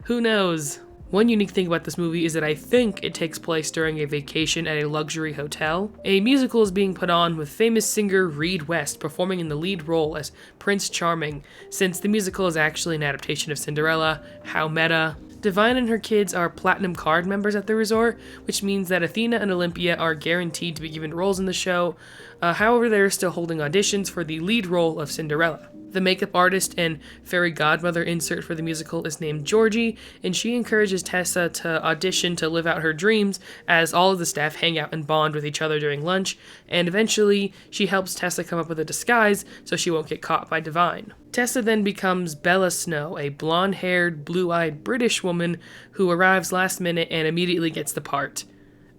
who knows? One unique thing about this movie is that I think it takes place during a vacation at a luxury hotel. A musical is being put on with famous singer Reed West performing in the lead role as Prince Charming, since the musical is actually an adaptation of Cinderella. How meta. Divine and her kids are platinum card members at the resort, which means that Athena and Olympia are guaranteed to be given roles in the show. However, they're still holding auditions for the lead role of Cinderella. The makeup artist and fairy godmother insert for the musical is named Georgie, and she encourages Tessa to audition to live out her dreams as all of the staff hang out and bond with each other during lunch, and eventually she helps Tessa come up with a disguise so she won't get caught by Divine. Tessa then becomes Bella Snow, a blonde-haired, blue-eyed British woman who arrives last minute and immediately gets the part.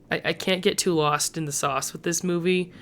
I can't get too lost in the sauce with this movie,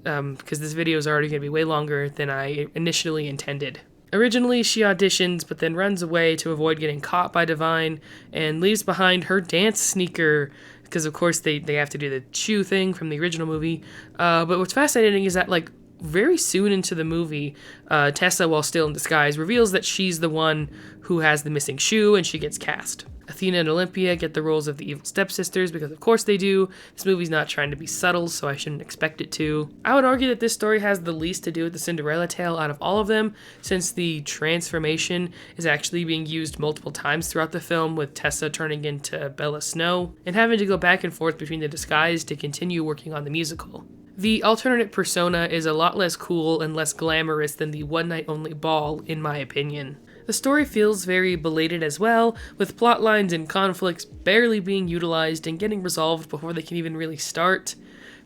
because this video is already going to be way longer than I initially intended. Originally, she auditions, but then runs away to avoid getting caught by Divine, and leaves behind her dance sneaker, because of course they have to do the shoe thing from the original movie. But what's fascinating is that, like, very soon into the movie, Tessa, while still in disguise, reveals that she's the one who has the missing shoe, and she gets cast. Athena and Olympia get the roles of the evil stepsisters because of course they do. This movie's not trying to be subtle, so I shouldn't expect it to. I would argue that this story has the least to do with the Cinderella tale out of all of them, since the transformation is actually being used multiple times throughout the film, with Tessa turning into Bella Snow and having to go back and forth between the disguise to continue working on the musical. The alternate persona is a lot less cool and less glamorous than the one-night-only ball, in my opinion. The story feels very belated as well, with plot lines and conflicts barely being utilized and getting resolved before they can even really start.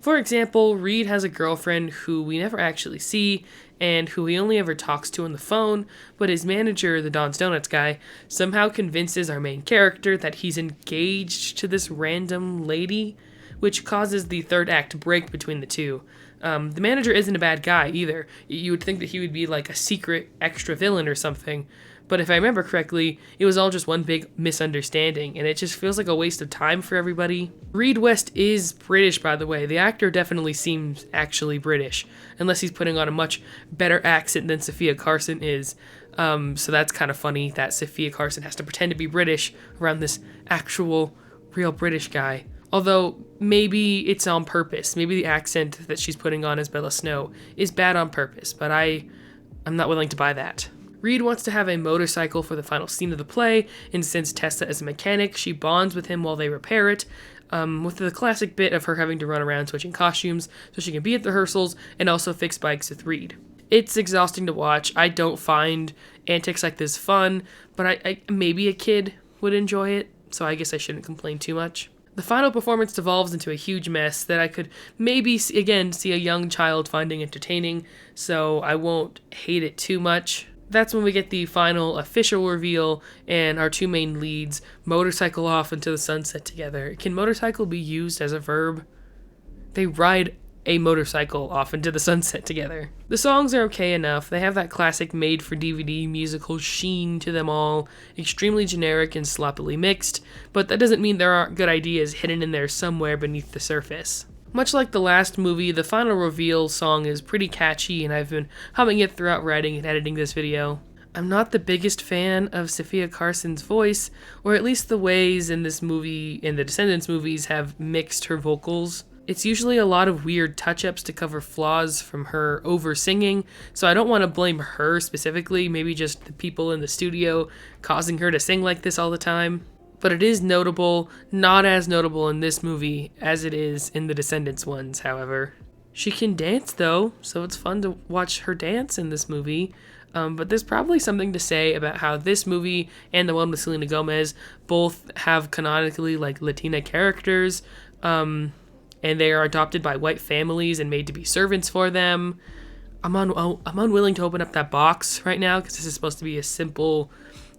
For example, Reed has a girlfriend who we never actually see, and who he only ever talks to on the phone, but his manager, the Don's Donuts guy, somehow convinces our main character that he's engaged to this random lady, which causes the third act break between the two. The manager isn't a bad guy either. You would think that he would be like a secret extra villain or something, but if I remember correctly, it was all just one big misunderstanding, and it just feels like a waste of time for everybody. Reed West is British, by the way. The actor definitely seems actually British, unless he's putting on a much better accent than Sophia Carson is. So that's kind of funny that Sophia Carson has to pretend to be British around this actual, real British guy. Although, maybe it's on purpose. Maybe the accent that she's putting on as Bella Snow is bad on purpose, but I'm not willing to buy that. Reed wants to have a motorcycle for the final scene of the play, and since Tessa is a mechanic, she bonds with him while they repair it, with the classic bit of her having to run around switching costumes so she can be at the rehearsals and also fix bikes with Reed. It's exhausting to watch. I don't find antics like this fun, but I maybe a kid would enjoy it, so I guess I shouldn't complain too much. The final performance devolves into a huge mess that I could maybe, again, see a young child finding entertaining, so I won't hate it too much. That's when we get the final official reveal and our two main leads motorcycle off into the sunset together. Can motorcycle be used as a verb? They ride a motorcycle off into the sunset together. The songs are okay enough. They have that classic made-for-DVD musical sheen to them all, extremely generic and sloppily mixed, but that doesn't mean there aren't good ideas hidden in there somewhere beneath the surface. Much like the last movie, the final reveal song is pretty catchy, and I've been humming it throughout writing and editing this video. I'm not the biggest fan of Sophia Carson's voice, or at least the ways in this movie, in the Descendants movies, have mixed her vocals. It's usually a lot of weird touch-ups to cover flaws from her over-singing, so I don't want to blame her specifically, maybe just the people in the studio causing her to sing like this all the time. But it is notable, not as notable in this movie as it is in the Descendants ones, however. She can dance though, so it's fun to watch her dance in this movie. But there's probably something to say about how this movie and the one with Selena Gomez both have canonically like Latina characters, and they are adopted by white families and made to be servants for them. I'm unwilling to open up that box right now because this is supposed to be a simple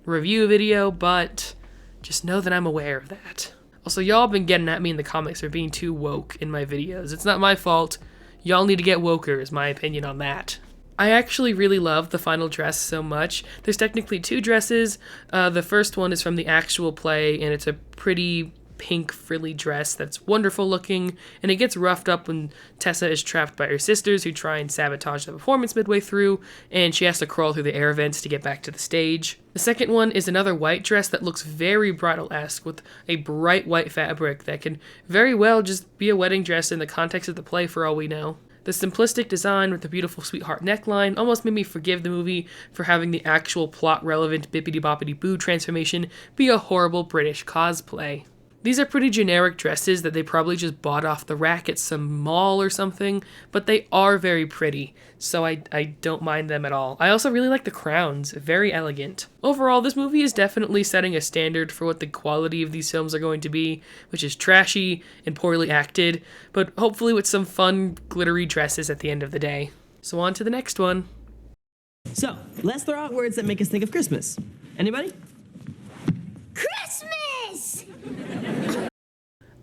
review video, but just know that I'm aware of that. Also, y'all have been getting at me in the comments for being too woke in my videos. It's not my fault. Y'all need to get woker, is my opinion on that. I actually really love the final dress so much. There's technically two dresses. The first one is from the actual play, and it's a pretty pink frilly dress that's wonderful looking, and it gets roughed up when Tessa is trapped by her sisters who try and sabotage the performance midway through, and she has to crawl through the air vents to get back to the stage. The second one is another white dress that looks very bridal-esque with a bright white fabric that can very well just be a wedding dress in the context of the play for all we know. The simplistic design with the beautiful sweetheart neckline almost made me forgive the movie for having the actual plot-relevant bippity-boppity-boo transformation be a horrible British cosplay. These are pretty generic dresses that they probably just bought off the rack at some mall or something, but they are very pretty, so I don't mind them at all. I also really like the crowns, very elegant. Overall, this movie is definitely setting a standard for what the quality of these films are going to be, which is trashy and poorly acted, but hopefully with some fun, glittery dresses at the end of the day. So on to the next one. So, let's throw out words that make us think of Christmas. Anybody? Christmas!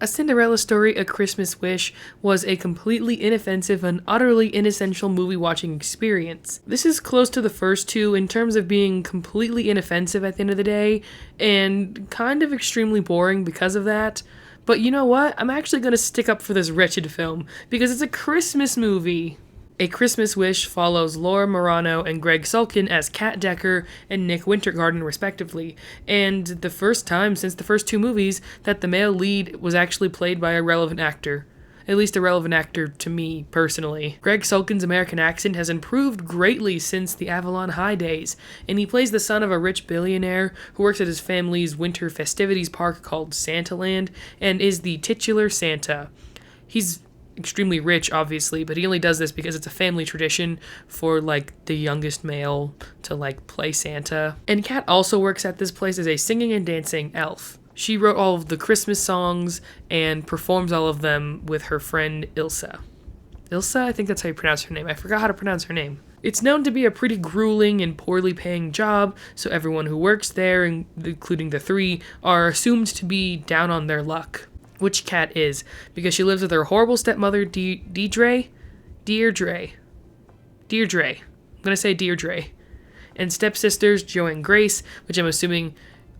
A Cinderella Story, A Christmas Wish was a completely inoffensive and utterly inessential movie-watching experience. This is close to the first two in terms of being completely inoffensive at the end of the day, and kind of extremely boring because of that. But you know what? I'm actually going to stick up for this wretched film, because it's a Christmas movie. A Christmas Wish follows Laura Marano and Greg Sulkin as Kat Decker and Nick Wintergarden, respectively, and the first time since the first two movies that the male lead was actually played by a relevant actor. At least a relevant actor to me, personally. Greg Sulkin's American accent has improved greatly since the Avalon High days, and he plays the son of a rich billionaire who works at his family's winter festivities park called Santaland, and is the titular Santa. He's extremely rich, obviously, but he only does this because it's a family tradition for like the youngest male to like play Santa. And Kat also works at this place as a singing and dancing elf. She wrote all of the Christmas songs and performs all of them with her friend Ilsa. Ilsa? I think that's how you pronounce her name. I forgot how to pronounce her name. It's known to be a pretty grueling and poorly paying job, so everyone who works there, including the three, are assumed to be down on their luck. Which Kat is, because she lives with her horrible stepmother, Deirdre? I'm gonna say Deirdre. And stepsisters, Jo and Grace, which I'm assuming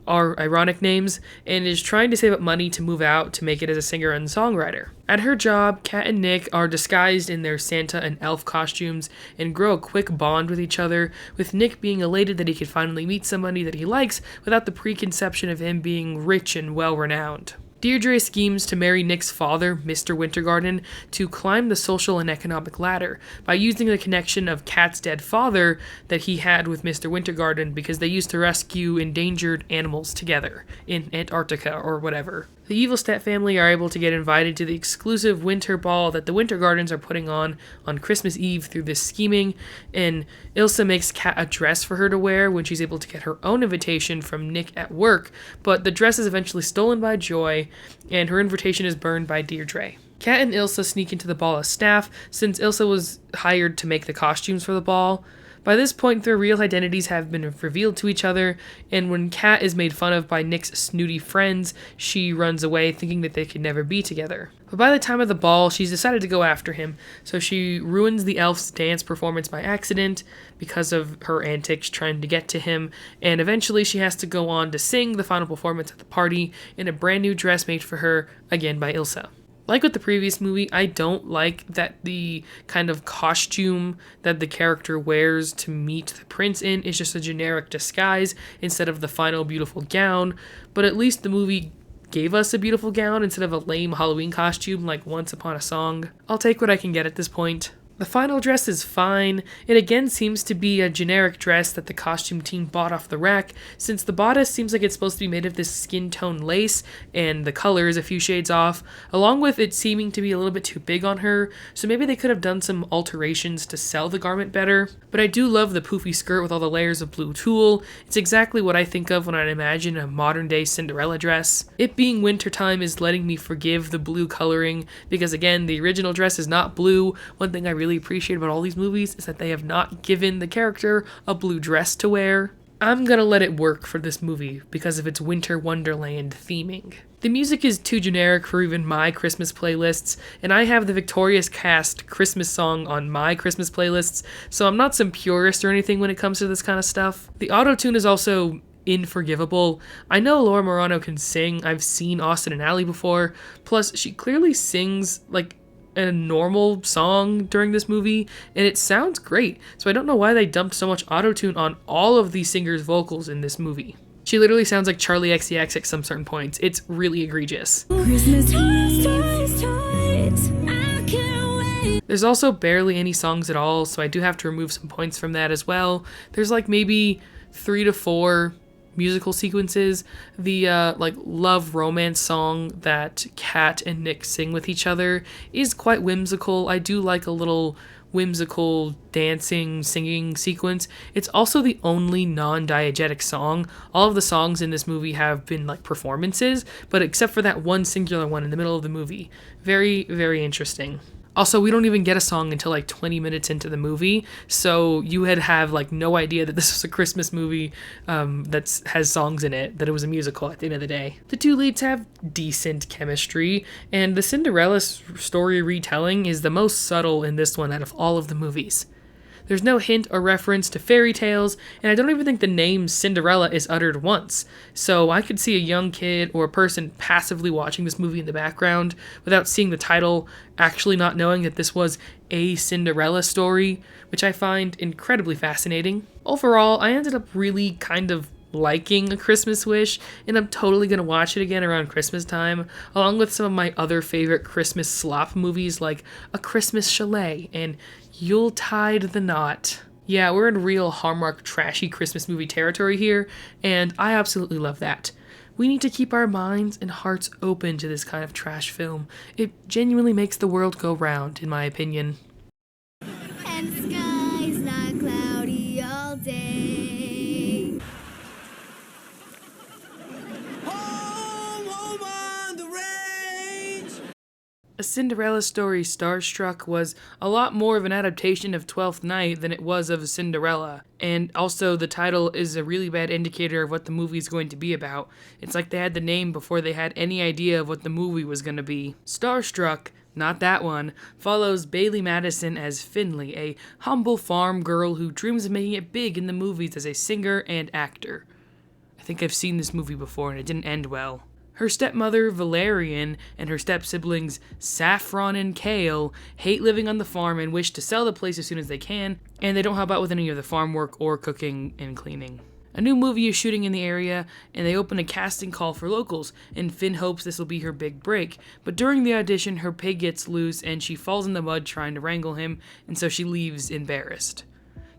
are ironic names, and is trying to save up money to move out to make it as a singer and songwriter. At her job, Kat and Nick are disguised in their Santa and elf costumes and grow a quick bond with each other, with Nick being elated that he could finally meet somebody that he likes without the preconception of him being rich and well-renowned. Deirdre schemes to marry Nick's father, Mr. Wintergarden, to climb the social and economic ladder by using the connection of Kat's dead father that he had with Mr. Wintergarden because they used to rescue endangered animals together in Antarctica or whatever. The evil stepfamily are able to get invited to the exclusive winter ball that the Wintergardens are putting on Christmas Eve through this scheming, and Ilsa makes Kat a dress for her to wear when she's able to get her own invitation from Nick at work, but the dress is eventually stolen by Joy, and her invitation is burned by Deirdre. Kat and Ilsa sneak into the ball as staff, since Ilsa was hired to make the costumes for the ball. By this point, their real identities have been revealed to each other, and when Kat is made fun of by Nick's snooty friends, she runs away thinking that they could never be together. But by the time of the ball, she's decided to go after him, so she ruins the elf's dance performance by accident because of her antics trying to get to him, and eventually she has to go on to sing the final performance at the party in a brand new dress made for her, again by Ilsa. Like with the previous movie, I don't like that the kind of costume that the character wears to meet the prince in is just a generic disguise instead of the final beautiful gown, but at least the movie gave us a beautiful gown instead of a lame Halloween costume like Once Upon a Song. I'll take what I can get at this point. The final dress is fine. It again seems to be a generic dress that the costume team bought off the rack, since the bodice seems like it's supposed to be made of this skin tone lace, and the color is a few shades off, along with it seeming to be a little bit too big on her, so maybe they could have done some alterations to sell the garment better. But I do love the poofy skirt with all the layers of blue tulle. It's exactly what I think of when I imagine a modern day Cinderella dress. It being wintertime is letting me forgive the blue coloring, because again, the original dress is not blue. One thing I really appreciate about all these movies is that they have not given the character a blue dress to wear. I'm gonna let it work for this movie because of its winter wonderland theming. The music is too generic for even my Christmas playlists, and I have the Victorious Cast Christmas song on my Christmas playlists, so I'm not some purist or anything when it comes to this kind of stuff. The auto-tune is also unforgivable. I know Laura Morano can sing. I've seen Austin and Ally before. Plus, she clearly sings like a normal song during this movie, and it sounds great, so I don't know why they dumped so much auto-tune on all of the singers' vocals in this movie. She literally sounds like Charlie XCX at some certain points. It's really egregious. There's also barely any songs at all, so I do have to remove some points from that as well. There's like maybe 3 to 4 musical sequences. The like love romance song that Kat and Nick sing with each other is quite whimsical. I do like a little whimsical dancing singing sequence. It's also the only non-diegetic song. All of the songs in this movie have been like performances, but except for that one singular one in the middle of the movie. Very, very interesting. Also, we don't even get a song until like 20 minutes into the movie, so you would have like no idea that this was a Christmas movie that has songs in it, that it was a musical at the end of the day. The two leads have decent chemistry, and the Cinderella story retelling is the most subtle in this one out of all of the movies. There's no hint or reference to fairy tales, and I don't even think the name Cinderella is uttered once, so I could see a young kid or a person passively watching this movie in the background without seeing the title, actually not knowing that this was a Cinderella story, which I find incredibly fascinating. Overall, I ended up really kind of liking A Christmas Wish, and I'm totally gonna watch it again around Christmas time, along with some of my other favorite Christmas slop movies like A Christmas Chalet and Yuletide the Knot. Yeah, we're in real Hallmark trashy Christmas movie territory here, and I absolutely love that. We need to keep our minds and hearts open to this kind of trash film. It genuinely makes the world go round, in my opinion. And skies not cloudy all day. A Cinderella Story Starstruck was a lot more of an adaptation of Twelfth Night than it was of Cinderella, and also the title is a really bad indicator of what the movie is going to be about. It's like they had the name before they had any idea of what the movie was going to be. Starstruck, not that one, follows Bailee Madison as Finley, a humble farm girl who dreams of making it big in the movies as a singer and actor. I think I've seen this movie before and it didn't end well. Her stepmother, Valerian, and her step-siblings, Saffron and Kale, hate living on the farm and wish to sell the place as soon as they can, and they don't help out with any of the farm work or cooking and cleaning. A new movie is shooting in the area, and they open a casting call for locals, and Finn hopes this will be her big break. But during the audition, her pig gets loose, and she falls in the mud trying to wrangle him, and so she leaves embarrassed.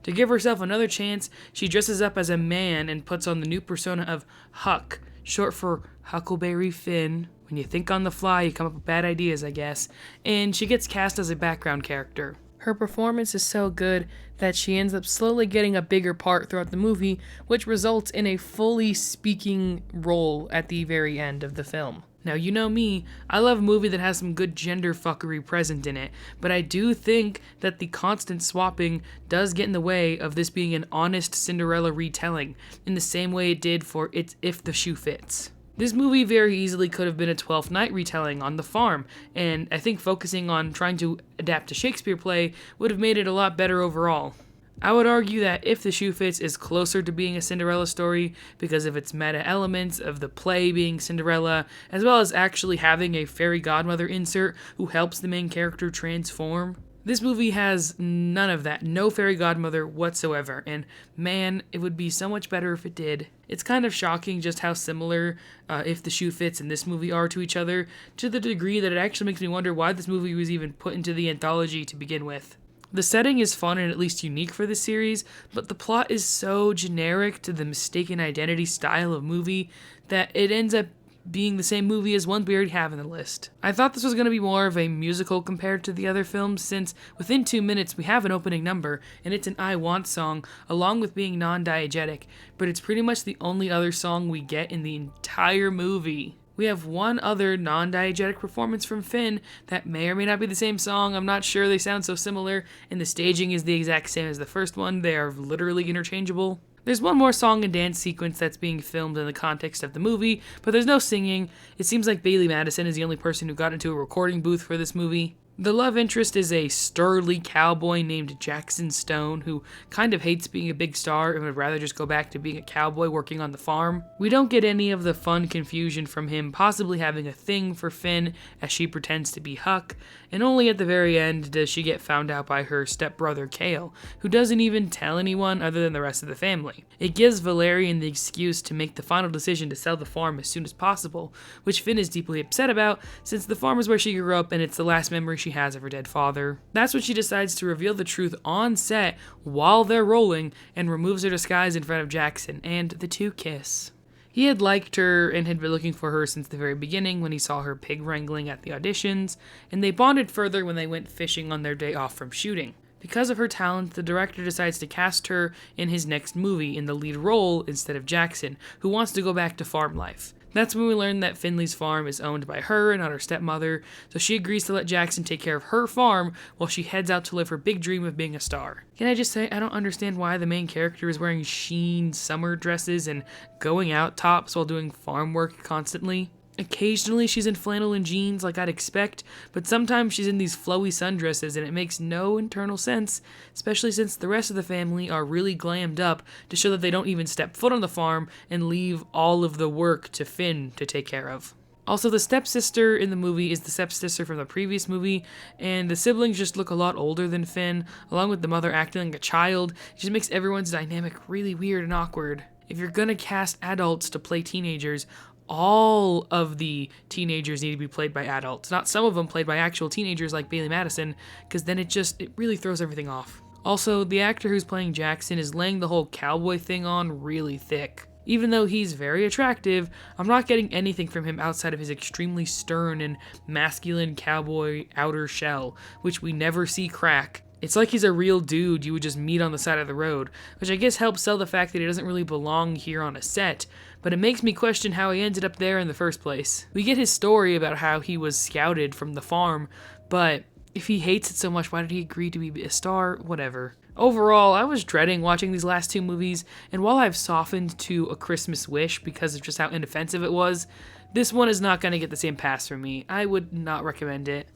To give herself another chance, she dresses up as a man and puts on the new persona of Huck, short for Huckleberry Finn. When you think on the fly, you come up with bad ideas, I guess. And she gets cast as a background character. Her performance is so good that she ends up slowly getting a bigger part throughout the movie, which results in a fully speaking role at the very end of the film. Now, you know me, I love a movie that has some good gender fuckery present in it, but I do think that the constant swapping does get in the way of this being an honest Cinderella retelling, in the same way it did for It's If the Shoe Fits. This movie very easily could have been a Twelfth Night retelling on the farm, and I think focusing on trying to adapt a Shakespeare play would have made it a lot better overall. I would argue that If the Shoe Fits is closer to being a Cinderella story because of its meta elements of the play being Cinderella, as well as actually having a fairy godmother insert who helps the main character transform. This movie has none of that, no fairy godmother whatsoever, and man, it would be so much better if it did. It's kind of shocking just how similar If the Shoe Fits and this movie are to each other, to the degree that it actually makes me wonder why this movie was even put into the anthology to begin with. The setting is fun and at least unique for this series, but the plot is so generic to the mistaken identity style of movie that it ends up being the same movie as ones we already have in the list. I thought this was going to be more of a musical compared to the other films, since within 2 minutes we have an opening number, and it's an I Want song, along with being non-diegetic, but it's pretty much the only other song we get in the entire movie. We have one other non-diegetic performance from Finn that may or may not be the same song. I'm not sure, they sound so similar, and the staging is the exact same as the first one. They are literally interchangeable. There's one more song and dance sequence that's being filmed in the context of the movie, but there's no singing. It seems like Bailee Madison is the only person who got into a recording booth for this movie. The love interest is a sturdy cowboy named Jackson Stone, who kind of hates being a big star and would rather just go back to being a cowboy working on the farm. We don't get any of the fun confusion from him possibly having a thing for Finn as she pretends to be Huck, and only at the very end does she get found out by her stepbrother Kale, who doesn't even tell anyone other than the rest of the family. It gives Valerian the excuse to make the final decision to sell the farm as soon as possible, which Finn is deeply upset about since the farm is where she grew up and it's the last memory she has of her dead father. That's when she decides to reveal the truth on set while they're rolling and removes her disguise in front of Jackson, and the two kiss. He had liked her and had been looking for her since the very beginning when he saw her pig wrangling at the auditions, and they bonded further when they went fishing on their day off from shooting. Because of her talent, the director decides to cast her in his next movie in the lead role instead of Jackson, who wants to go back to farm life. That's when we learn that Finley's farm is owned by her and not her stepmother, so she agrees to let Jackson take care of her farm while she heads out to live her big dream of being a star. Can I just say, I don't understand why the main character is wearing sheen summer dresses and going out tops while doing farm work constantly. Occasionally she's in flannel and jeans like I'd expect, but sometimes she's in these flowy sundresses and it makes no internal sense, especially since the rest of the family are really glammed up to show that they don't even step foot on the farm and leave all of the work to Finn to take care of. Also, the stepsister in the movie is the stepsister from the previous movie, and the siblings just look a lot older than Finn, along with the mother acting like a child. It just makes everyone's dynamic really weird and awkward. If you're gonna cast adults to play teenagers, all of the teenagers need to be played by adults, not some of them played by actual teenagers like Bailee Madison, because then it really throws everything off. Also, the actor who's playing Jackson is laying the whole cowboy thing on really thick. Even though he's very attractive, I'm not getting anything from him outside of his extremely stern and masculine cowboy outer shell, which we never see crack. It's like he's a real dude you would just meet on the side of the road, which I guess helps sell the fact that he doesn't really belong here on a set, but it makes me question how he ended up there in the first place. We get his story about how he was scouted from the farm, but if he hates it so much, why did he agree to be a star? Whatever. Overall, I was dreading watching these last two movies, and while I've softened to A Christmas Wish because of just how inoffensive it was, this one is not going to get the same pass from me. I would not recommend it.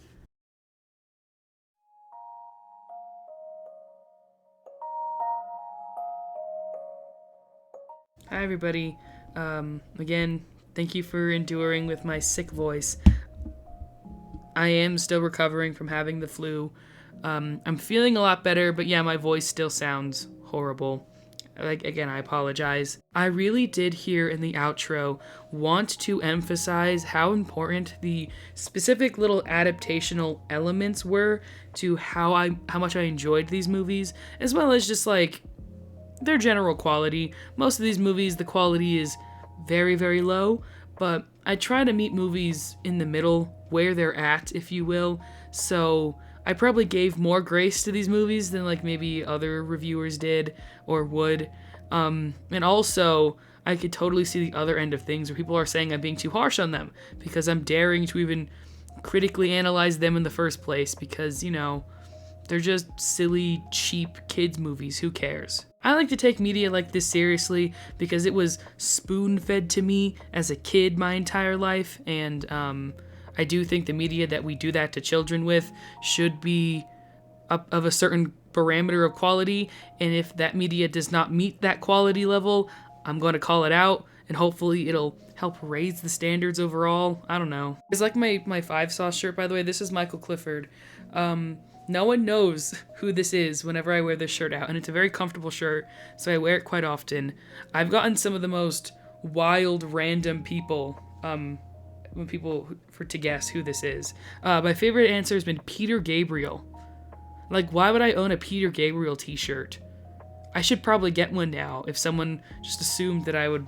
Hi everybody. Again, thank you for enduring with my sick voice. I am still recovering from having the flu. I'm feeling a lot better, but yeah, my voice still sounds horrible. Again, I apologize. I really did here in the outro want to emphasize how important the specific little adaptational elements were to how much I enjoyed these movies, as well as just like their general quality. Most of these movies, the quality is very, very low, but I try to meet movies in the middle, where they're at, if you will, so I probably gave more grace to these movies than like maybe other reviewers did or would, and also I could totally see the other end of things where people are saying I'm being too harsh on them because I'm daring to even critically analyze them in the first place because, you know, they're just silly, cheap kids movies. Who cares? I like to take media like this seriously because it was spoon-fed to me as a kid my entire life, and I do think the media that we do that to children with should be of a certain parameter of quality, and if that media does not meet that quality level, I'm going to call it out, and hopefully it'll help raise the standards overall. I don't know. It's like my 5 Sauce shirt, by the way. This is Michael Clifford. No one knows who this is whenever I wear this shirt out, and it's a very comfortable shirt, so I wear it quite often. I've gotten some of the most wild, random people, to guess who this is. My favorite answer has been Peter Gabriel. Like, why would I own a Peter Gabriel t-shirt? I should probably get one now if someone just assumed that I would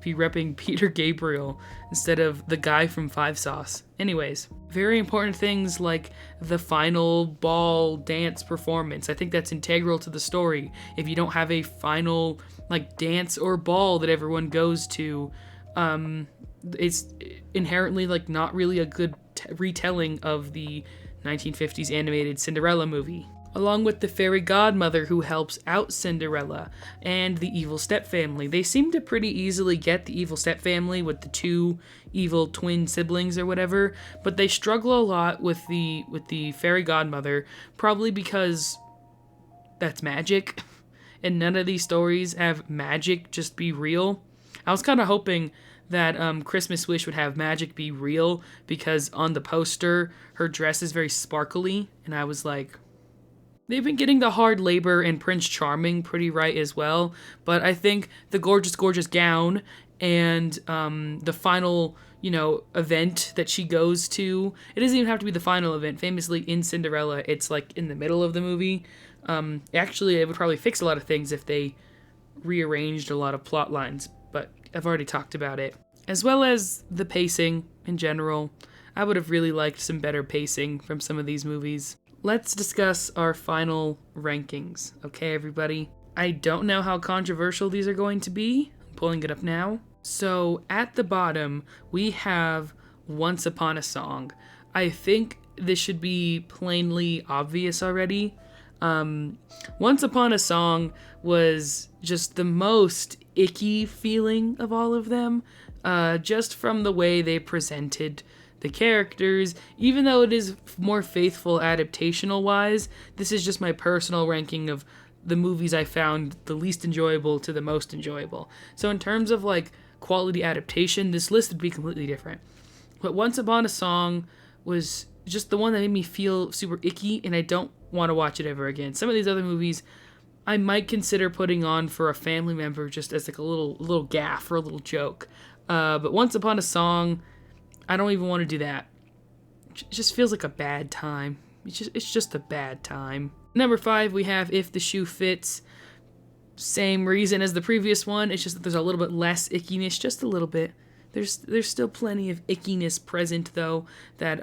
be repping Peter Gabriel instead of the guy from 5 Sauce. Anyways, very important things like the final ball dance performance. I think that's integral to the story. If you don't have a final like dance or ball that everyone goes to, it's inherently like not really a good retelling of the 1950s animated Cinderella movie. Along with the fairy godmother who helps out Cinderella, and the evil stepfamily. They seem to pretty easily get the evil stepfamily with the 2 evil twin siblings or whatever, but they struggle a lot with the fairy godmother, probably because that's magic, and none of these stories have magic just be real. I was kind of hoping that Christmas Wish would have magic be real, because on the poster, her dress is very sparkly, and I was like, they've been getting the hard labor and Prince Charming pretty right as well, but I think the gorgeous, gorgeous gown and the final, event that she goes to, it doesn't even have to be the final event. Famously, in Cinderella, it's like in the middle of the movie. Actually, it would probably fix a lot of things if they rearranged a lot of plot lines, but I've already talked about it. As well as the pacing in general. I would have really liked some better pacing from some of these movies. Let's discuss our final rankings, okay, everybody? I don't know how controversial these are going to be. I'm pulling it up now. So, at the bottom, we have Once Upon a Song. I think this should be plainly obvious already. Once Upon a Song was just the most icky feeling of all of them, just from the way they presented the characters. Even though it is more faithful adaptational wise, this is just my personal ranking of the movies I found the least enjoyable to the most enjoyable. So in terms of like quality adaptation, this list would be completely different. But Once Upon a Song was just the one that made me feel super icky, and I don't want to watch it ever again. Some of these other movies I might consider putting on for a family member just as like a little gaffe or a little joke. But Once Upon a Song, I don't even want to do that. It just feels like a bad time. It's just a bad time. Number 5, we have If the Shoe Fits. Same reason as the previous one, it's just that there's a little bit less ickiness, just a little bit. There's still plenty of ickiness present though that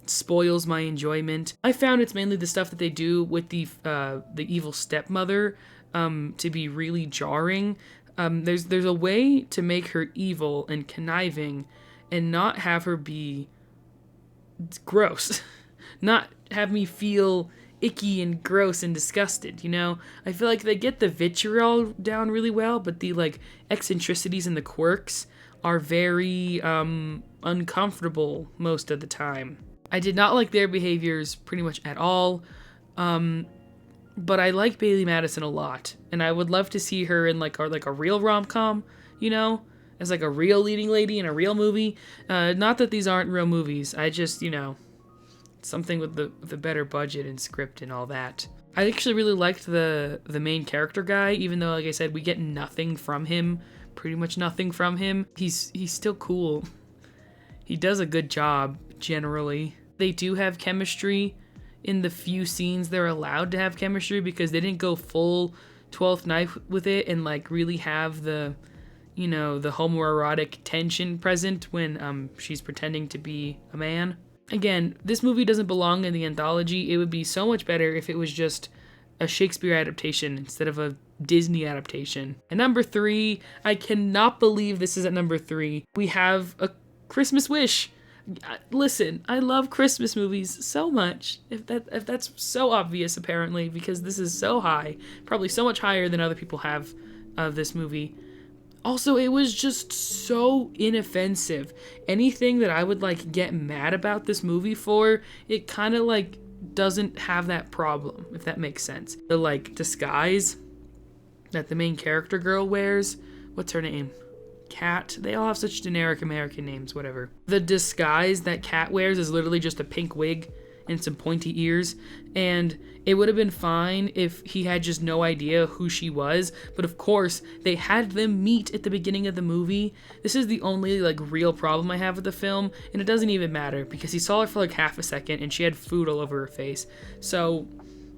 spoils my enjoyment. I found it's mainly the stuff that they do with the evil stepmother to be really jarring. There's a way to make her evil and conniving and not have her be gross. Not have me feel icky and gross and disgusted, you know? I feel like they get the vitriol down really well, but the like eccentricities and the quirks are very uncomfortable most of the time. I did not like their behaviors pretty much at all, but I like Bailey Madison a lot, and I would love to see her in like a real rom-com, you know? As like a real leading lady in a real movie. Not that these aren't real movies, I just, you know, something with the better budget and script and all that. I actually really liked the main character guy, even though, like I said, we get nothing from him, pretty much nothing from him. He's still cool. He does a good job, generally. They do have chemistry in the few scenes they're allowed to have chemistry, because they didn't go full 12th night with it and like really have the, you know, the homoerotic tension present when she's pretending to be a man. Again, this movie doesn't belong in the anthology. It would be so much better if it was just a Shakespeare adaptation instead of a Disney adaptation. And number 3, I cannot believe this is at number 3. We have A Christmas Wish. Listen, I love Christmas movies so much. If that's so obvious, apparently, because this is so high, probably so much higher than other people have of this movie. Also, it was just so inoffensive. Anything that I would like get mad about this movie for, it kind of like doesn't have that problem, if that makes sense. The like disguise that the main character girl wears, what's her name? Cat. They all have such generic American names, whatever. The disguise that Cat wears is literally just a pink wig and some pointy ears, and it would have been fine if he had just no idea who she was, but of course they had them meet at the beginning of the movie. This is the only like real problem I have with the film, and it doesn't even matter because he saw her for like half a second and she had food all over her face, so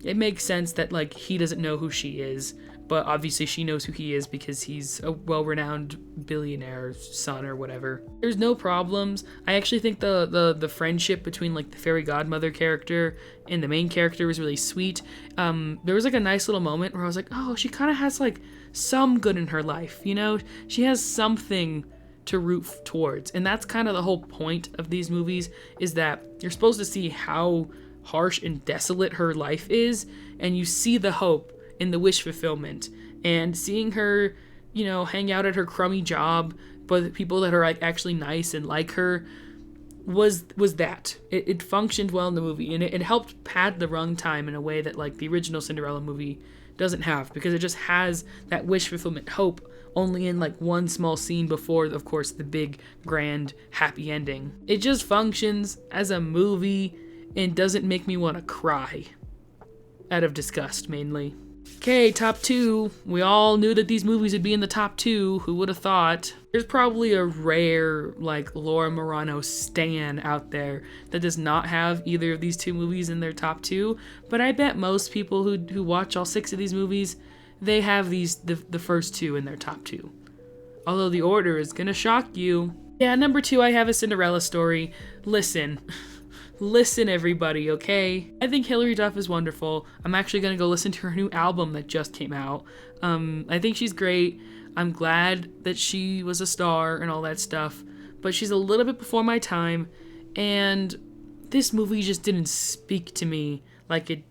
it makes sense that like he doesn't know who she is, but obviously she knows who he is because he's a well-renowned billionaire son or whatever. There's no problems. I actually think the friendship between like the fairy godmother character and the main character was really sweet. There was like a nice little moment where I was like, oh, she kind of has like some good in her life, you know? She has something to root towards, and that's kind of the whole point of these movies, is that you're supposed to see how harsh and desolate her life is, and you see the hope in the wish fulfillment, and seeing her, you know, hang out at her crummy job but people that are like actually nice and like her was that it functioned well in the movie, and it helped pad the runtime in a way that like the original Cinderella movie doesn't have, because it just has that wish fulfillment hope only in like one small scene before, of course, the big grand happy ending. It just functions as a movie and doesn't make me want to cry out of disgust mainly. Okay, top 2. We all knew that these movies would be in the top 2. Who would have thought? There's probably a rare, like, Laura Marano stan out there that does not have either of these 2 movies in their top 2, but I bet most people who watch all 6 of these movies, they have the first 2 in their top 2. Although the order is gonna shock you. Yeah, number 2, I have A Cinderella Story. Listen, everybody, okay? I think Hilary Duff is wonderful. I'm actually gonna go listen to her new album that just came out. I think she's great. I'm glad that she was a star and all that stuff, but she's a little bit before my time, and this movie just didn't speak to me like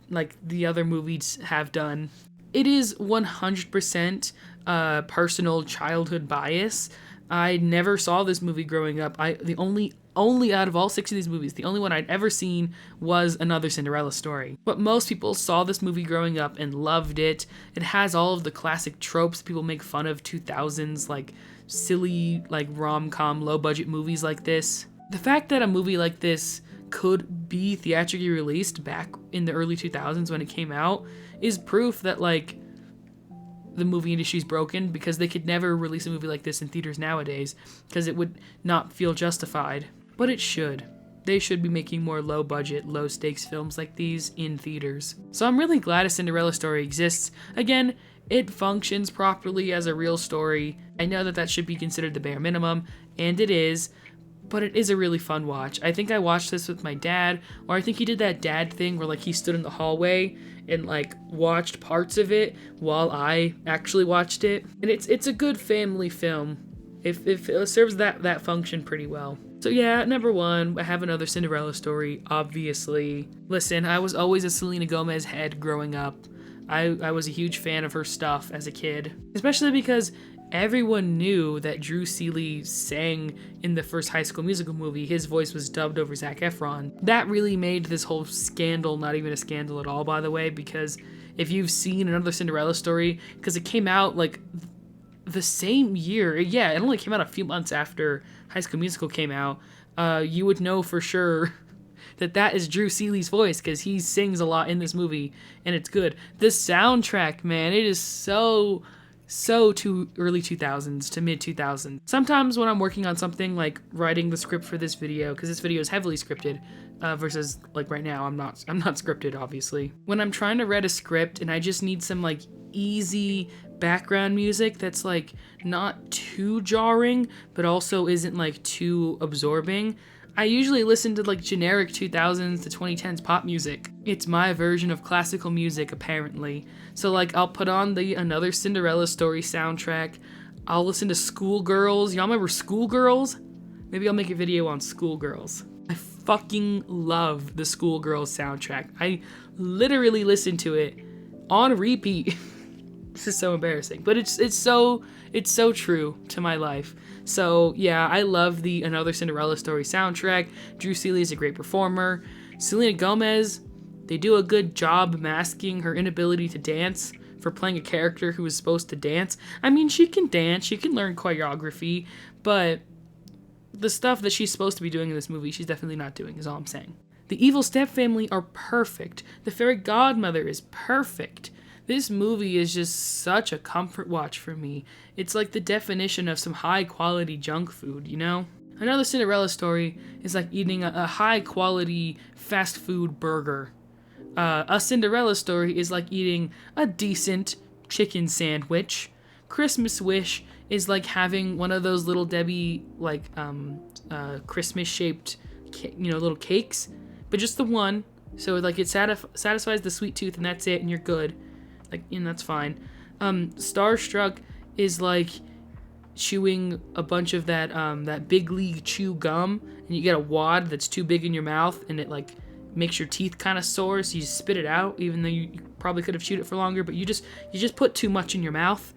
the other movies have done. It is 100% personal childhood bias. I never saw this movie growing up. The only out of all 6 of these movies, the only one I'd ever seen was Another Cinderella Story. But most people saw this movie growing up and loved it. It has all of the classic tropes people make fun of 2000s, like silly, like rom-com, low-budget movies like this. The fact that a movie like this could be theatrically released back in the early 2000s when it came out is proof that, like, the movie industry's broken, because they could never release a movie like this in theaters nowadays because it would not feel justified. But it should. They should be making more low budget, low stakes films like these in theaters. So I'm really glad A Cinderella Story exists. Again, it functions properly as a real story. I know that should be considered the bare minimum, and it is, but it is a really fun watch. I think I watched this with my dad, or I think he did that dad thing where like he stood in the hallway and like watched parts of it while I actually watched it. And it's a good family film. If it serves that function pretty well. So yeah, number 1, I have another Cinderella story, obviously. Listen, I was always a Selena Gomez head growing up. I was a huge fan of her stuff as a kid, especially because everyone knew that Drew Seeley sang in the first High School Musical movie. His voice was dubbed over Zac Efron. That really made this whole scandal not even a scandal at all, by the way, because if you've seen another Cinderella story, because it came out like the same year, yeah, it only came out a few months after High School Musical came out, you would know for sure that is Drew Seeley's voice, because he sings a lot in this movie, and it's good. The soundtrack, man, it is so to early 2000s to mid 2000s. Sometimes when I'm working on something like writing the script for this video, because this video is heavily scripted, versus like right now I'm not scripted, obviously. When I'm trying to write a script and I just need some like easy background music that's like not too jarring but also isn't like too absorbing, I usually listen to like generic 2000s to 2010s pop music. It's my version of classical music, apparently. So like I'll put on the Another Cinderella Story soundtrack. I'll listen to Schoolgirls. Y'all remember Schoolgirls? Maybe I'll make a video on Schoolgirls. I fucking love the Schoolgirls soundtrack. I literally listen to it on repeat. This is so embarrassing, but it's so true to my life. So yeah, I love the Another Cinderella Story soundtrack. Drew Seeley is a great performer. Selena Gomez, they do a good job masking her inability to dance for playing a character who is supposed to dance. I mean, she can dance, she can learn choreography, but the stuff that she's supposed to be doing in this movie, she's definitely not doing, is all I'm saying. The evil stepfamily are perfect. The fairy godmother is perfect. This movie is just such a comfort watch for me. It's like the definition of some high quality junk food, you know? Another Cinderella Story is like eating a high quality fast food burger. A Cinderella Story is like eating a decent chicken sandwich. Christmas Wish is like having one of those Little Debbie like Christmas shaped little cakes, but just the one. So like it satisfies the sweet tooth and that's it, and you're good. Like, that's fine. Starstruck is like chewing a bunch of that Big League Chew gum, and you get a wad that's too big in your mouth, and it like makes your teeth kind of sore, so you spit it out, even though you probably could have chewed it for longer, but you just put too much in your mouth.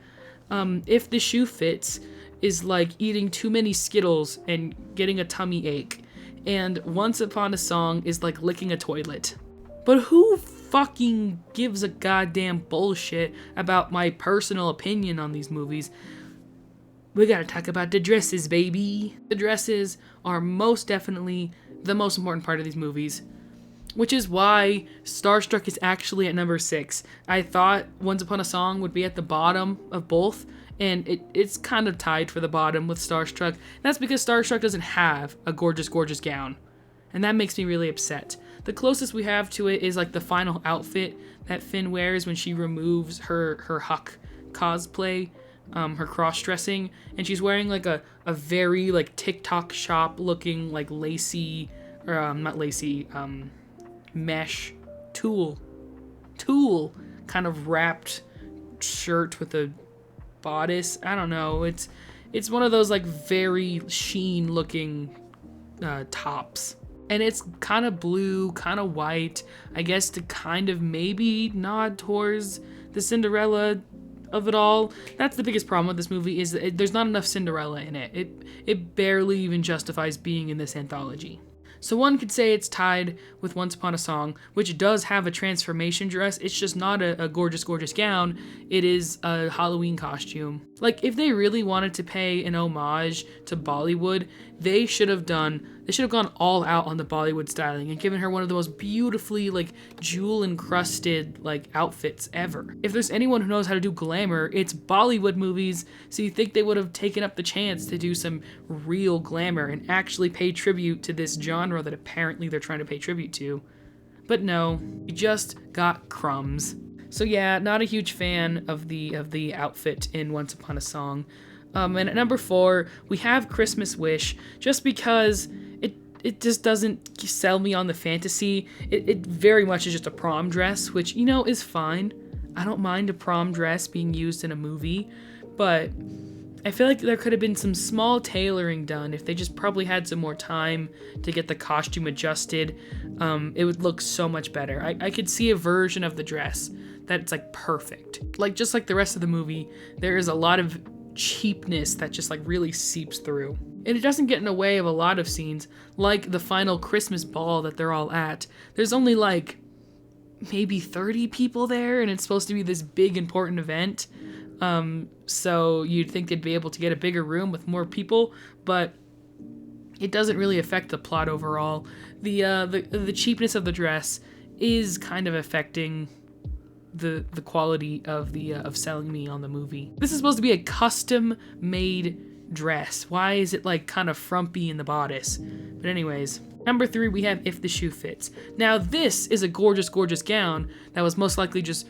If the Shoe Fits is like eating too many Skittles and getting a tummy ache, and Once Upon a Song is like licking a toilet. But who fucking gives a goddamn bullshit about my personal opinion on these movies? We gotta talk about the dresses, baby. The dresses are most definitely the most important part of these movies, which is why Starstruck is actually at number 6. I thought Once Upon a Song would be at the bottom of both, and it's kind of tied for the bottom with Starstruck. That's because Starstruck doesn't have a gorgeous, gorgeous gown, and that makes me really upset. The closest we have to it is like the final outfit that Finn wears when she removes her Huck cosplay, her cross-dressing, and she's wearing like a very like TikTok shop looking like lacy, or not lacy, mesh tulle kind of wrapped shirt with a bodice. I don't know, it's one of those like very sheen looking tops. And it's kind of blue, kind of white, I guess to kind of maybe nod towards the Cinderella of it all. That's the biggest problem with this movie, is that there's not enough Cinderella in it. It barely even justifies being in this anthology. So one could say it's tied with Once Upon a Song, which does have a transformation dress. It's just not a gorgeous, gorgeous gown. It is a Halloween costume. Like, if they really wanted to pay an homage to Bollywood, they should have gone all out on the Bollywood styling and given her one of the most beautifully, like, jewel encrusted, like, outfits ever. If there's anyone who knows how to do glamour, it's Bollywood movies, so you think they would have taken up the chance to do some real glamour and actually pay tribute to this genre that apparently they're trying to pay tribute to. But no, we just got crumbs. So yeah, not a huge fan of the outfit in Once Upon a Song. And at number 4, we have Christmas Wish, just because it just doesn't sell me on the fantasy. It very much is just a prom dress, which, you know, is fine. I don't mind a prom dress being used in a movie, but I feel like there could have been some small tailoring done if they just probably had some more time to get the costume adjusted. It would look so much better. I could see a version of the dress that's like perfect. Like, just like the rest of the movie, there is a lot of cheapness that just like really seeps through. And it doesn't get in the way of a lot of scenes, like the final Christmas ball that they're all at. There's only like maybe 30 people there, and it's supposed to be this big important event. So you'd think they'd be able to get a bigger room with more people, but it doesn't really affect the plot overall. The cheapness of the dress is kind of affecting the quality of selling me on the movie. This is supposed to be a custom made dress. Why is it like kind of frumpy in the bodice? But anyways, number 3, we have If the Shoe Fits. Now this is a gorgeous gown that was most likely just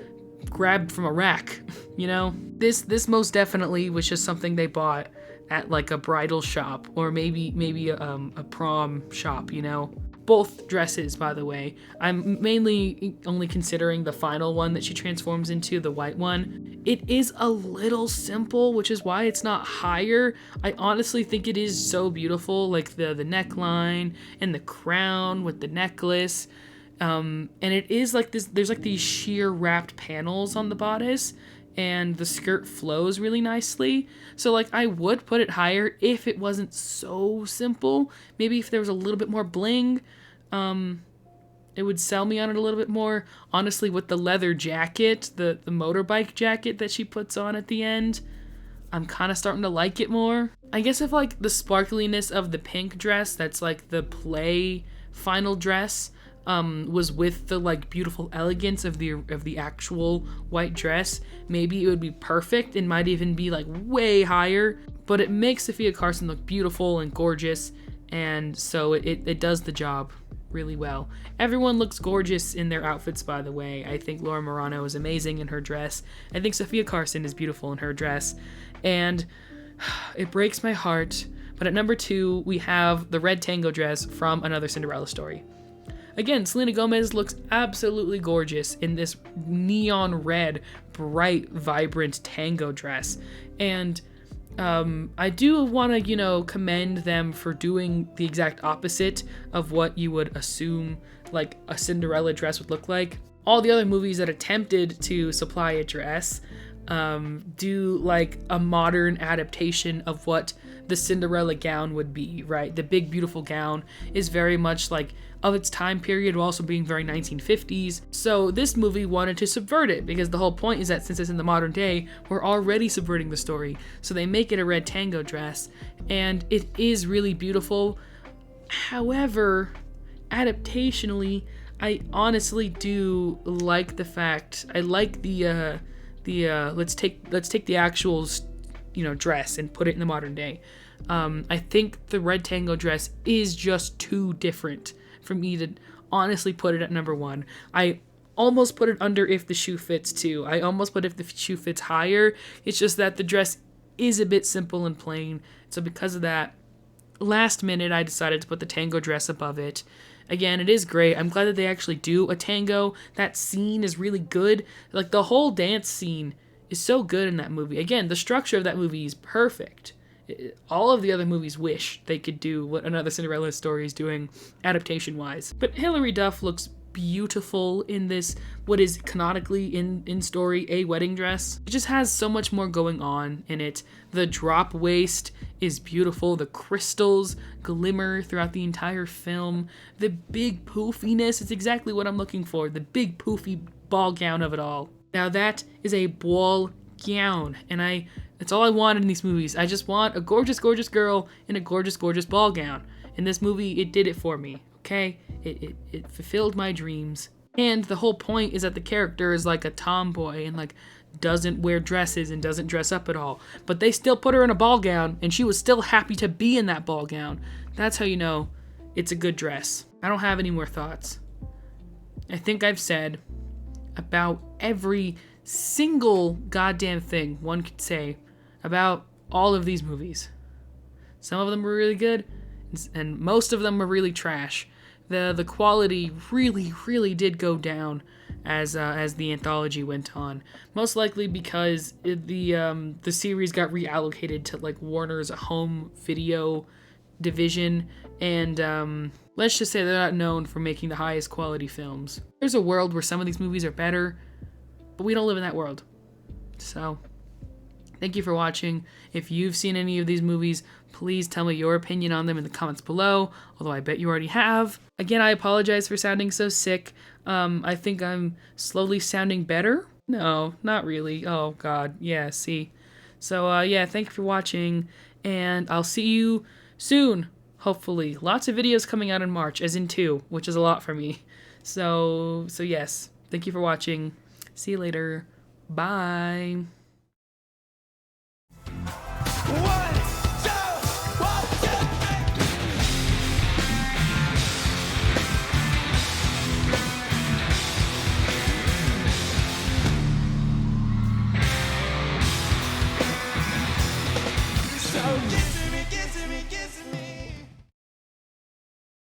grabbed from a rack, you know? This most definitely was just something they bought at like a bridal shop, or maybe a prom shop, you know? Both dresses, by the way. I'm mainly only considering the final one that she transforms into, the white one. It is a little simple, which is why it's not higher. I honestly think it is so beautiful, like the neckline and the crown with the necklace. And it is like this, there's like these sheer wrapped panels on the bodice, and the skirt flows really nicely. So like, I would put it higher if it wasn't so simple. Maybe if there was a little bit more bling, it would sell me on it a little bit more. Honestly, with the leather jacket, the motorbike jacket that she puts on at the end, I'm kind of starting to like it more. I guess if like the sparkliness of the pink dress, that's like the play final dress, was with the like beautiful elegance of the actual white dress, maybe it would be perfect and might even be like way higher. But it makes Sophia Carson look beautiful and gorgeous, and so it does the job really well. Everyone looks gorgeous in their outfits, by the way. I think Laura Marano is amazing in her dress. I think Sophia Carson is beautiful in her dress, and it breaks my heart. But at number 2, we have the red tango dress from Another Cinderella Story. Again, Selena Gomez looks absolutely gorgeous in this neon red, bright, vibrant tango dress. And I do want to, you know, commend them for doing the exact opposite of what you would assume like a Cinderella dress would look like. All the other movies that attempted to supply a dress do like a modern adaptation of what the Cinderella gown would be, right? The big beautiful gown is very much like of its time period, while also being very 1950s. So this movie wanted to subvert it, because the whole point is that since it's in the modern day, we're already subverting the story. So they make it a red tango dress, and it is really beautiful. However, adaptationally, I honestly do like the fact, I like the let's take the actual, you know, dress and put it in the modern day. I think the red tango dress is just too different for me to honestly put it at number 1. I almost put it under If the Shoe Fits too. I almost put If the Shoe Fits higher. It's just that the dress is a bit simple and plain. So because of that, last minute I decided to put the tango dress above it. Again, it is great. I'm glad that they actually do a tango. That scene is really good. Like, the whole dance scene is so good in that movie. Again, the structure of that movie is perfect. All of the other movies wish they could do what Another Cinderella Story is doing adaptation-wise. But Hilary Duff looks beautiful in this, what is canonically in story a wedding dress. It just has so much more going on in it. The drop waist is beautiful. The crystals glimmer throughout the entire film. The big poofiness is exactly what I'm looking for. The big poofy ball gown of it all. Now that is a ball gown, and I It's all I want in these movies. I just want a gorgeous, gorgeous girl in a gorgeous, gorgeous ball gown. In this movie, it did it for me, okay? It fulfilled my dreams. And the whole point is that the character is like a tomboy and like doesn't wear dresses and doesn't dress up at all. But they still put her in a ball gown and she was still happy to be in that ball gown. That's how you know it's a good dress. I don't have any more thoughts. I think I've said about every single goddamn thing one could say about all of these movies. Some of them were really good, and most of them were really trash. The quality really did go down as the anthology went on. Most likely because the series got reallocated to like Warner's home video division, and let's just say they're not known for making the highest quality films. There's a world where some of these movies are better, but we don't live in that world. So, thank you for watching. If you've seen any of these movies, please tell me your opinion on them in the comments below, although I bet you already have. Again, I apologize for sounding so sick. I think I'm slowly sounding better. No, not really. Oh, God. Yeah, see. So, yeah, thank you for watching, and I'll see you soon, hopefully. Lots of videos coming out in March, as in 2, which is a lot for me. So yes, thank you for watching. See you later. Bye. What?